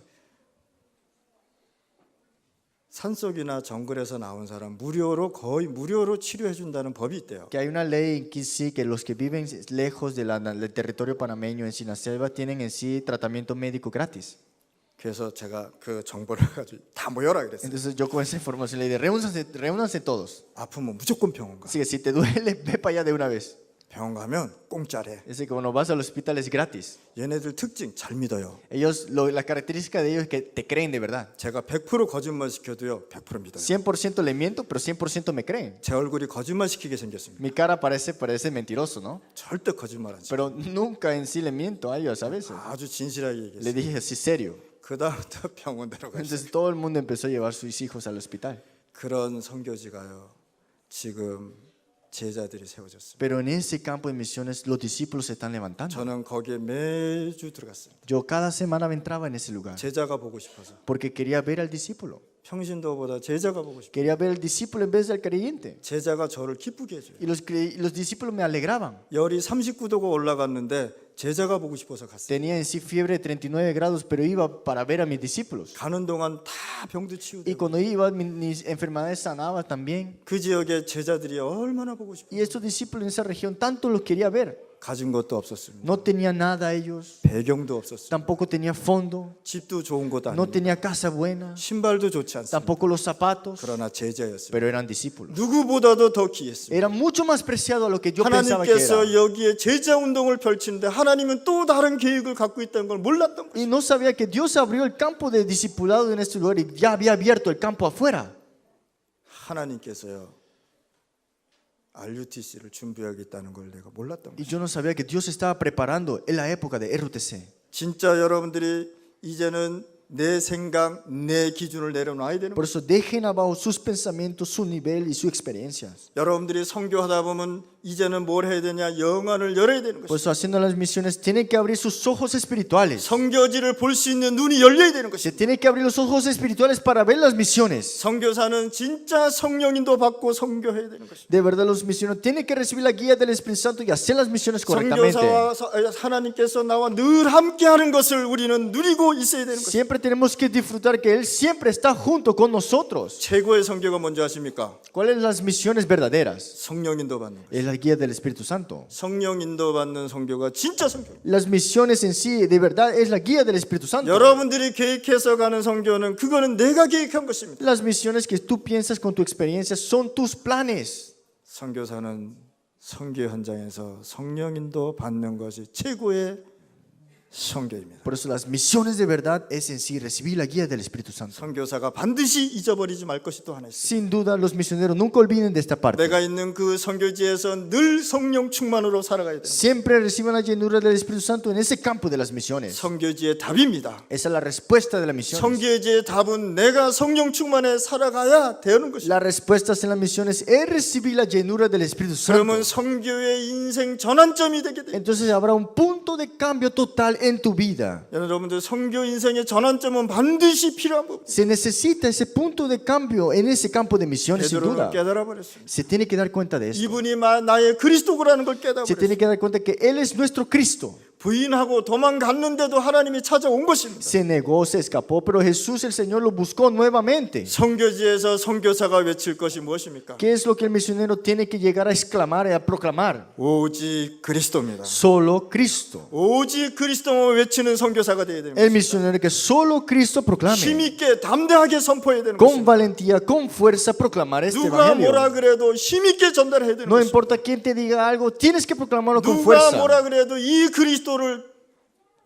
산속이나 정글에서 나온 사람 무료로 거의 무료로 치료해 준다는 법이 있대요. Que hay una ley que sí, que los que viven lejos del territorio panameño en Sinaselva tienen en sí tratamiento médico gratis. 그래서 제가 그 정보를 가지고 다 모여라 그랬어요. Entonces yo con esa información le dije, reúnanse todos. 아프면 무조건 병원 가. Así que si te duele, ve para allá de una vez. 병원 가면 공짜래. Dice que cuando vas al hospital es gratis. 얘네들 특징 잘 믿어요. Ellos, la característica de ellos es que te creen de verdad. 제가 100% 거짓말 시켜도요 100% 믿어요. 100% le miento, pero 100% me creen. 제 얼굴이 거짓말 시키게 생겼습니다. Mi cara parece mentiroso, ¿no? 절대 거짓말 안 해. Pero nunca en sí le miento a ellos a veces. 아주 진실하게 Le 얘기했어요. dije así serio. 그 다음부터 병원 데려갔어요. Entonces todo el mundo empezó a llevar sus hijos al hospital. 그런 선교지가요 지금 제자들이 세워졌습니다. Pero en ese campo de misiones los discípulos se están levantando. 저는 거기에 매주 들어갔습니다. Yo cada semana entraba en ese lugar 제자가 보고 싶어서. porque quería ver al discípulo. 평신도보다 제자가 보고 싶어요. Quería ver al discípulo en vez del creyente. 제자가 저를 기쁘게 해줘요. Y los discípulos me alegraban. 열이 39도가 올라갔는데 제자가 보고 싶어서 갔어요. Tenía en sí fiebre de 39 grados, pero iba para ver a mis discípulos. 가는 동안 다 병도 Y 치유되고 cuando iba, mis enfermedades sanaban también. 그 지역의 제자들이 얼마나 보고 싶어요. Y estos discípulos en esa región tanto los quería ver. 가진 것도 없었습니다. No tenía nada ellos, 배경도 없었습니다. tampoco tenía fondo, 집도 좋은 곳 no 아닙니다. tenía casa buena, 신발도 좋지 않습니다. tampoco los zapatos, 그러나 제자였습니다. pero eran discípulos. 누구보다도 더 귀했습니다. Era mucho más preciado a lo que yo pensaba que 하나님께서 era. 여기에 제자 운동을 펼치는데 하나님은 또 다른 계획을 갖고 있다는 걸 몰랐던 거예요. Y no sabía que Dios abrió el campo de discipulado en este lugar y ya había abierto el campo afuera. 하나님께서요 RUTC를 준비하겠다는 걸 내가 몰랐던 Y 거예요. yo no sabía que Dios estaba preparando en la época de RUTC. 진짜 여러분들이 이제는 내 생각, 내 기준을 내려놔야 되는 Por 거예요. eso dejen abajo sus pensamientos, su nivel y sus experiencias. 여러분들이 선교하다 보면 이제는 뭘 해야 되냐? 영안을 열어야 되는 Por 것이죠. eso haciendo las misiones tienen que abrir sus ojos espirituales. 선교지를 볼 수 있는 눈이 열려야 되는 것이죠. Se tiene que abrir los ojos espirituales para ver las misiones. 선교사는 진짜 성령인도 받고 선교해야 되는 것이죠. De verdad los misioneros tienen que recibir la guía del Espíritu Santo y hacer las misiones correctamente. 선교사와 하나님께서 나와 늘 함께하는 것을 우리는 누리고 있어야 되는 것이죠. Siempre tenemos que disfrutar que Él siempre está junto con nosotros. 최고의 선교가 뭔지 아십니까? ¿Cuáles son las misiones verdaderas? 성령인도 받는 거예요. Es la guías del Espíritu Santo. 성령 인도받는 선교가 진짜 선교입니다. Las misiones en sí, de verdad, es la guía del Espíritu Santo. 여러분들이 계획해서 가는 선교는 그거는 내가 계획한 것입니다. Las misiones que tú piensas con tu experiencia son tus planes. 선교사는 선교 현장에서 성령 인도 받는 것이 최고의 선교입니다. Por eso las misiones de verdad es en sí recibir la guía del Espíritu Santo. 선교사가 반드시 잊어버리지 말 것이 또 하나 있습니다. Sin duda, los misioneros nunca olviden de esta parte. 내가 있는 그 선교지에서 늘 성령 충만으로 살아가야 됩니다. Siempre reciban la llenura del Espíritu Santo en ese campo de las misiones. 선교지의 답입니다. Esa es la respuesta de las misiones. 선교지의 답은 내가 성령 충만에 살아가야 되는 것입니다. Las respuestas en las misiones es recibir la llenura del Espíritu 그러면 Santo. 선교의 인생 전환점이 되게 됩니다. Entonces habrá un punto de cambio total en tu vida. 여러분들 선교 인생의 전환점은 반드시 필요한 부분. Se necesita ese punto de cambio en ese campo de misiones, sin 베드로는 duda. 깨달아 버렸습니다. Se tiene que dar cuenta de esto. 이분이 나의 그리스도라는 걸 깨달아 Se 버렸습니다. tiene que dar cuenta que Él es nuestro Cristo. 부인하고 도망갔는데도 하나님이 찾아온 것입니다. Se negó, se escapó, pero Jesús el Señor lo buscó nuevamente. 선교지에서 선교사가 외칠 것이 무엇입니까? ¿Qué es lo que el misionero tiene que llegar a exclamar y a proclamar? 오직 그리스도입니다. Solo Cristo. 오직 그리스도만 외치는 선교사가 되어야 됩니다. El misionero que solo Cristo proclame. 힘있게 담대하게 선포해야 되는 Con 것입니다. valentía, con fuerza proclamar este 누가 뭐라 evangelio. 그래도 힘있게 전달해야 되는 No 것입니다. importa quién te diga algo, tienes que proclamarlo con 누가 fuerza. 뭐라 그래도 이 그리스도를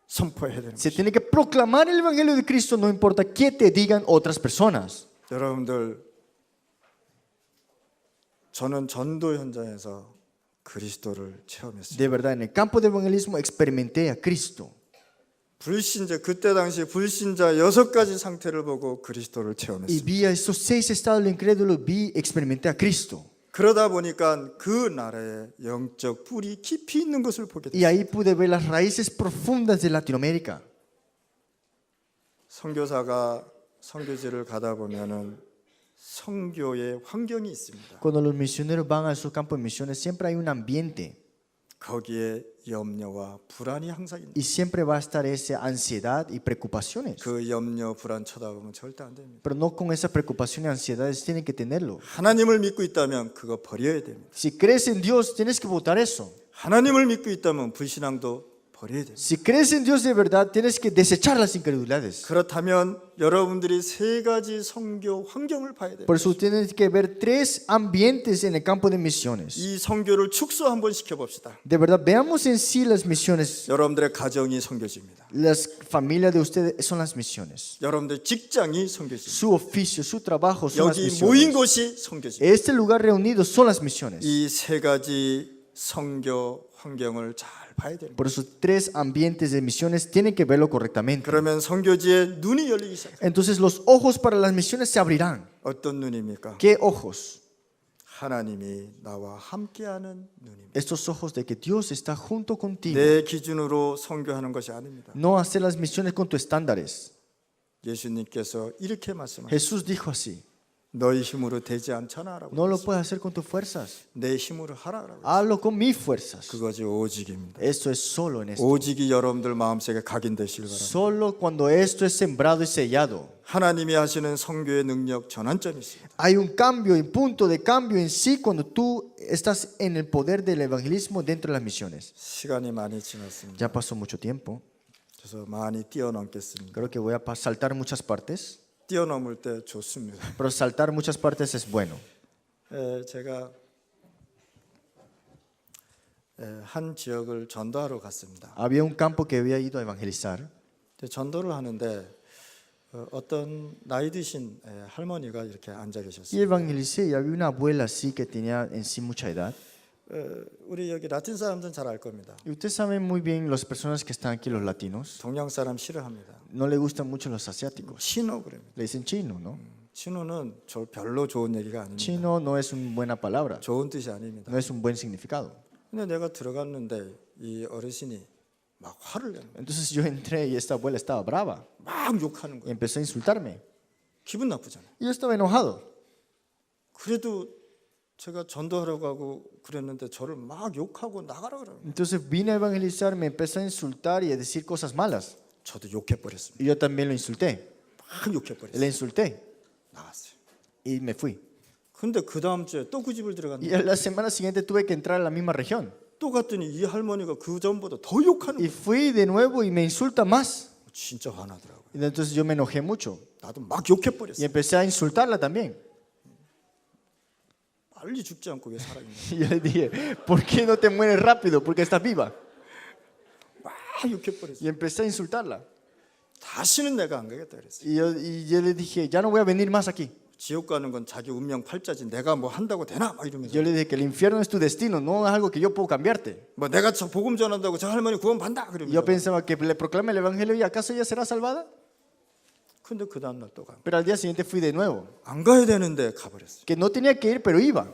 선포해야 되는 Se 것입니다. tiene que proclamar el evangelio de Cristo, no importa qué te digan otras personas. 여러분들, 저는 전도 현장에서 그리스도를 체험했습니다. De verdad, en el campo de evangelismo experimenté a Cristo. 불신자, 그때 당시 불신자 6가지 상태를 보고 그리스도를 Y 체험했습니다. vi a esos 6 estados del incrédulo, experimenté a Cristo. 그러다 보니까 그 나라의 영적 뿌리 깊이 있는 것을 보게 Y 됐습니다. ahí pude ver las raíces profundas de Latinoamérica. 선교사가 선교지를 가다 보면은 선교의 환경이 있습니다. Cuando los misioneros van a esos campos de misiones, siempre hay un ambiente 거기에 염려와 불안이 항상 있는. y siempre va a estar esa ansiedad y preocupaciones. 그 염려, 불안 쳐다보면 절대 안 됩니다. Pero no con esas preocupaciones y ansiedades tienen que tenerlo. 하나님을 믿고 있다면 그거 버려야 됩니다. Si crees en Dios, tienes que votar eso. 하나님을 믿고 있다면 불신앙도 버려야 됩니다. Si crees en Dios de verdad, tienes que desechar las incredulidades. 그렇다면 여러분들이 3가지 선교 환경을 봐야 돼요. Por eso tienes que ver 3 ambientes en el campo de misiones. 이 선교를 축소 한번 시켜봅시다. De verdad, veamos en sí las misiones. 여러분들의 가정이 선교지입니다. Las familias de ustedes son las misiones. 여러분들의 직장이 선교지입니다. Su oficio, su trabajo son las 여기 모인 misiones. 곳이 선교지입니다. Este lugar reunido son las misiones. 이 3가지 선교 환경을 잘 봐야 됩니다. Por eso 3 ambientes de misiones tienen que verlo correctamente. 그러면 선교지의 눈이 열리기 시작해요. Entonces los ojos para las misiones se abrirán. 어떤 눈입니까? ¿Qué ojos? 하나님이 나와 함께하는 눈입니다. Estos ojos de que Dios está junto contigo. 내 기준으로 선교하는 것이 아닙니다. No hacer las misiones con tus estándares. 예수님께서 이렇게 말씀하셨습니다. Jesús dijo así: 너희 힘으로 되지 않잖아라고. no lo puedes hacer con tus fuerzas, 내 힘으로 하라라고. hazlo con mis fuerzas. 그것이 오직입니다. Esto es solo en esto. 오직이 여러분들 마음속에 각인되시길 바랍니다. Solo cuando esto es sembrado y sellado. 하나님이 하시는 선교의 능력 전환점이 있습니다. Hay un cambio, un punto de cambio en sí cuando tú estás en el poder del evangelismo dentro de las misiones. 시간이 많이 지났습니다. Ya pasó mucho tiempo. 그래서 많이 뛰어넘겠습니다. Creo que voy a saltar muchas partes, 뛰어넘을 때 좋습니다. pero saltar muchas partes es bueno. 제가 한 지역을 전도하러 갔습니다. Había un campo que había ido a evangelizar. 전도를 하는데 어떤 나이 드신 할머니가 이렇게 앉아 Y 계셨어요. evangelicé y había una abuela así que tenía en sí mucha edad. 우리 여기 라틴 사람들은 잘 알 겁니다. Y ustedes saben muy bien, las personas que están aquí, los latinos, 동양 사람 싫어합니다. no le gustan mucho los asiáticos. 신호 그럽니다. Le dicen chino, ¿no? 신호는 별로 좋은 얘기가 아닙니다. Chino no es una buena palabra, 좋은 뜻이 아닙니다. no es un buen significado. 근데 내가 들어갔는데 이 어르신이 막 화를 내는 거예요. Entonces yo entré y esta abuela estaba brava 막 욕하는 y 거예요. empezó a insultarme. 기분 나쁘잖아요. Y yo estaba enojado. 그래도 제가 전도하려고 하고 그랬는데 저를 막 욕하고 나가라 그러는 거예요. Entonces vine a evangelizar, me empezó a insultar y a decir cosas malas. 저도 욕해버렸습니다. Y yo también lo insulté. 막 욕해버렸어요. Le insulté 나갔어요. y me fui. 근데 그 다음 주에 또 그 집을 Y 들어갔는데 a la semana siguiente tuve que entrar a la misma región. 또 갔더니 이 할머니가 그 전보다 더 욕하는 Y 거예요. fui de nuevo y me insulta más. 진짜 화나더라고요. Y entonces yo me enojé mucho. 나도 막 욕해버렸어요. Y empecé a insultarla también. 빨리 죽지 않고 왜 살아있냐. Y yo le dije, ¿por qué no te mueres rápido? Porque estás viva. 막 욕해버렸어요. Y empecé a insultarla. 다시는 내가 안 가겠다 그랬어요. Y yo le dije, ya no voy a venir más aquí. 지옥 가는 건 자기 운명 팔자지 내가 뭐 한다고 되나? 막 이러면서 Yo le dije que el infierno es tu destino, no es algo que yo puedo cambiarte. 뭐 내가 저 복음 전한다고 저 할머니 구원 받나? Y 그러면서 yo pensaba que le proclame el evangelio y acaso ella será salvada. 근데 그 다음날 또 가. Pero al día siguiente fui de nuevo. 안 가야 되는데 가버렸어요. Que no tenía que ir, pero iba.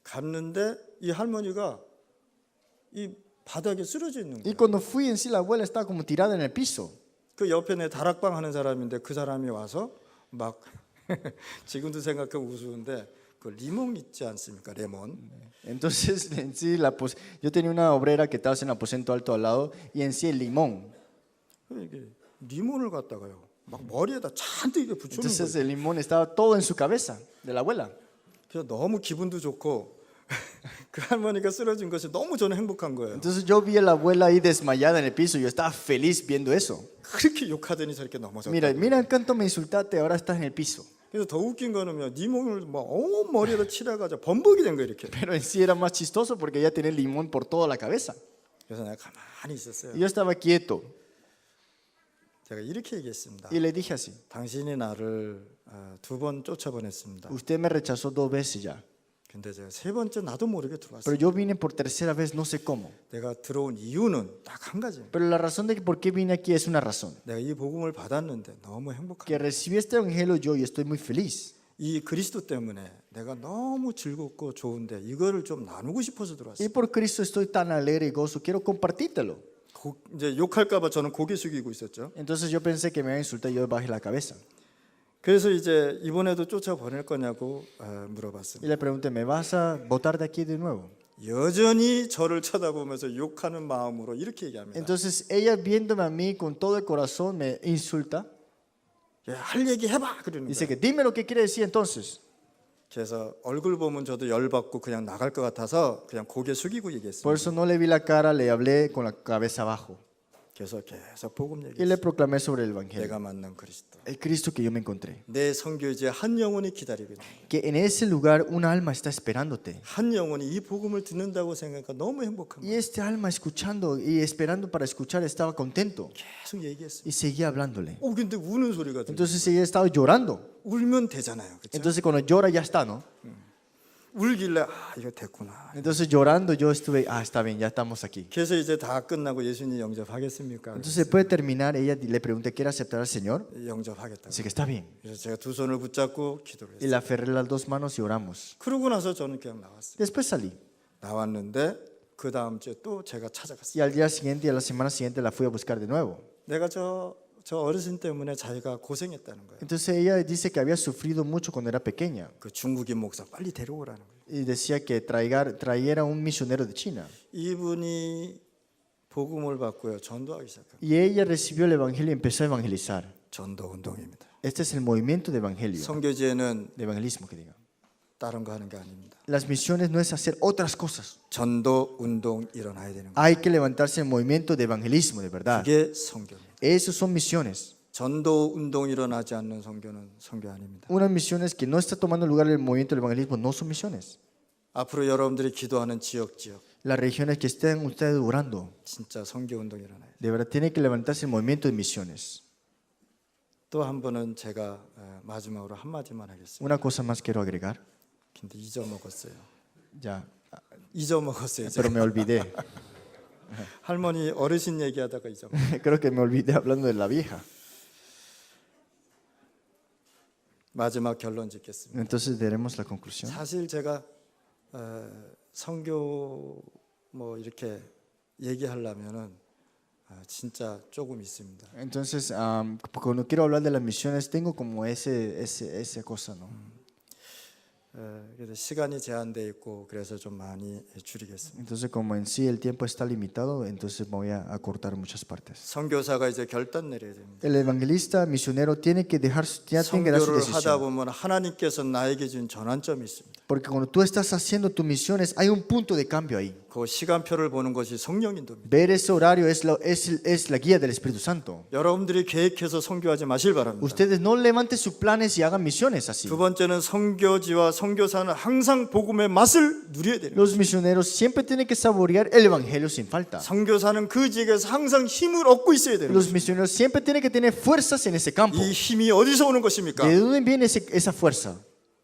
갔는데 이 할머니가 이 바닥에 쓰러져 있는 Y 거예요. cuando fui en sí, la abuela estaba como tirada en el piso. 그 옆에 내 다락방 하는 사람인데 그 사람이 와서 막 지금도 생각하면 우스운데 그 리몬 있지 않습니까? 레몬. Entonces, en sí, yo tenía una obrera que estaba en el aposento alto al lado y en sí el limón. 이게 리몬을 갖다가요. 막 머리에다 잔뜩 이게 붙여놓은 Entonces 거예요. el limón estaba todo en su cabeza de la abuela. 그래서 너무 기분도 좋고 그 할머니가 쓰러진 것이 너무 저는 행복한 거예요. Entonces yo vi a la abuela ahí desmayada en el piso y yo estaba feliz viendo eso. 그렇게 욕하더니 저렇게 넘어졌다. Mira cuánto me insultaste, ahora estás en el piso. 그래서 더 웃긴 거는요. 네 몸을 막 온 머리에다 칠해가지고 범벅이 된 거예요 이렇게. Pero en sí era más chistoso porque ella tenía limón por toda la cabeza. 그래서 내가 가만히 있었어요. Y yo estaba quieto 제가 이렇게 얘기했습니다. y le dije así, 당신이 나를 2번 쫓아보냈습니다. usted me rechazó 2 veces ya. 근데 제가 3번째 나도 모르게 Pero 들어왔어요. yo vine por tercera vez, no sé cómo. 내가 들어온 이유는 딱 한 가지예요. Pero la razón de que por qué vine aquí es una razón. 내가 이 복음을 받았는데 너무 행복한 Que recibí este evangelio yo y estoy muy feliz. 이 그리스도 때문에 내가 너무 즐겁고 좋은데 이거를 좀 나누고 싶어서 Y 들어왔어요. por Cristo estoy tan alegre y gozo, quiero compartírtelo. 이제 욕할까봐 저는 고개 숙이고 있었죠. Entonces yo pensé que me iba a insultar y yo bajé la cabeza. 그래서 이제 이번에도 쫓아보낼 거냐고 Y 물어봤습니다. le pregunté, ¿me vas a botar de aquí de nuevo? 여전히 저를 쳐다보면서 욕하는 마음으로 이렇게 얘기합니다. Entonces ella viéndome a mí con todo el corazón me insulta. 야, 할 얘기 해봐 그러는 Dice 거예요. que dime lo que quiere decir entonces. 그래서 얼굴 보면 저도 열받고 그냥 나갈 것 같아서 그냥 고개 숙이고 Por 얘기했습니다. eso no le vi la cara, le hablé con la cabeza abajo. 그래서 계속 복음 Y 얘기했어요. le proclamé sobre el evangelio. 내가 만난 그리스도. El Cristo que yo me encontré. 내 선교지에 한 영혼이 기다리고 있는 거예요. Que en ese lugar una alma está esperándote. 한 영혼이 이 복음을 듣는다고 생각하니까 너무 행복한 Y 거예요. este alma escuchando y esperando para escuchar estaba contento. 계속 얘기했어요. Y seguía hablándole. 근데 우는 소리가 들려. Entonces ella estaba llorando. 울면 되잖아요. 그렇죠? Entonces cuando llora ya está, ¿no? 울길래 이거 됐구나. Entonces llorando yo estuve, está bien, ya estamos aquí. 그래서 이제 다 끝나고 예수님 영접하겠습니까? Entonces después de terminar, ella le pregunté, ¿quiere aceptar al Señor? 영접하겠다고. Dice que está bien. 그래서 제가 두 손을 붙잡고 기도를 Y 했어요. le aferré las 2 manos y oramos. 그러고 나서 저는 그냥 나왔어요. Después salí. 나왔는데 그 다음 주에 또 제가 찾아갔어요. Y al día siguiente y a la semana siguiente la fui a buscar de nuevo. 내가 저 어르신 때문에 자기가 고생했다는 거예요. Entonces ella dice que había sufrido mucho cuando era pequeña. 그 중국인 목사 빨리 데려오라는 거예요. Y decía que trayera un misionero de China. 이분이 복음을 받고요. 전도하기 시작합니다. Y ella recibió el evangelio y empezó a evangelizar. 전도 운동입니다. Este es el movimiento de evangelio, 선교지에는 de evangelismo que diga. 다른 거 하는 게 아닙니다. Las misiones no es hacer otras cosas. 전도 운동 일어나야 되는 거예요. Hay que levantarse el movimiento de evangelismo, de verdad. 그게 선교입니다. Esos son misiones. 전도 운동 일어나지 않는 선교는 선교 아닙니다. Unas misiones que no está tomando lugar el movimiento del evangelismo no son misiones. 앞으로 여러분들이 기도하는 지역 Las regiones que estén ustedes orando, 진짜 선교 운동 일어나요. de verdad tiene que levantarse el movimiento de misiones. 또 한 번은 제가 마지막으로 한 마디만 하겠습니다. Una cosa más quiero agregar. 근데 잊어먹었어요. Ya, 잊어먹었어요. pero 제가. me olvidé. 할머니 어르신 얘기하다가 잊어먹었어요. Creo que me olvidé hablando de la vieja. 마지막 결론 짓겠습니다. Entonces daremos la conclusión. 사실 제가 선교 뭐 이렇게 얘기하려면은 진짜 조금 있습니다. Entonces, cuando quiero hablar de las misiones, tengo como esa cosa, ¿no? 그래서 시간이 제한돼 있고 그래서 좀 많이 줄이겠습니다. Entonces, como en sí el tiempo está limitado, entonces voy a acortar muchas partes. 선교사가 이제 결단 내려야 됩니다. El evangelista misionero tiene que ya tiene que dar su 선교를 하다 decisión. 보면 하나님께서 나에게 준 전환점이 있습니다. Porque cuando tú estás haciendo tus misiones, hay un punto de cambio ahí. 그 시간표를 보는 것이 성령 인도입니다. Ver ese horario es la guía del Espíritu Santo. 여러분들이 계획해서 선교하지 마실 바랍니다. Ustedes no levanten sus planes y hagan misiones así. 두 번째는 선교지와 선교사는 항상 복음의 맛을 누려야 됩니다. Los misioneros siempre tienen que saborear el evangelio sin falta. 선교사는 그 지역에서 항상 힘을 얻고 있어야 됩니다. Los misioneros siempre tienen que tener fuerzas en ese campo. 이 힘이 어디서 오는 것입니까? ¿De dónde viene esa fuerza?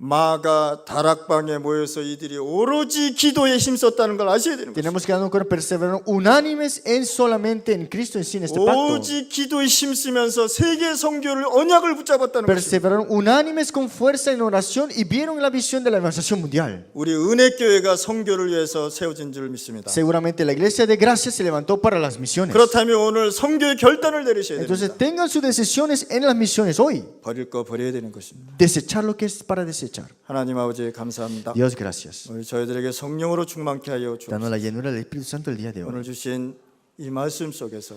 마가 다락방에 모여서 이들이 오로지 기도에 힘썼다는 걸 아셔야 되는 것입니다. Tenemos que darnos cuenta, perseveraron unánimes en solamente en Cristo en sí en este pacto. 오직 기도에 힘쓰면서 세계 선교를 언약을 붙잡았다는 것입니다. Perseveraron unánimes con fuerza en oración y vieron la visión de la evangelización mundial. 우리 은혜교회가 선교를 위해서 세워진 줄 믿습니다. Seguramente la iglesia de gracia se levantó para las misiones. 그렇다면 오늘 선교의 결단을 내리셔야 Entonces 됩니다. tengan sus decisiones en las misiones hoy. 버릴 거 버려야 되는 것입니다. Desechar lo que es para desechar. 하나님 아버지 감사합니다. Dios, gracias. 우리 저희들에게 성령으로 충만케 하여 Dando 주옵소서. la llenura del Espíritu Santo el día de hoy. 오늘 주신 이 말씀 속에서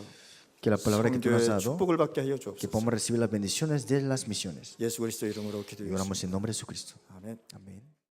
Que la palabra que tú nos has 성교의 dado, 축복을 받게 하여 que 주옵소서. podamos recibir las bendiciones de las misiones. 예수 그리스도 이름으로 Y 기도드립니다. oramos en nombre de Jesucristo. 아멘. Amén.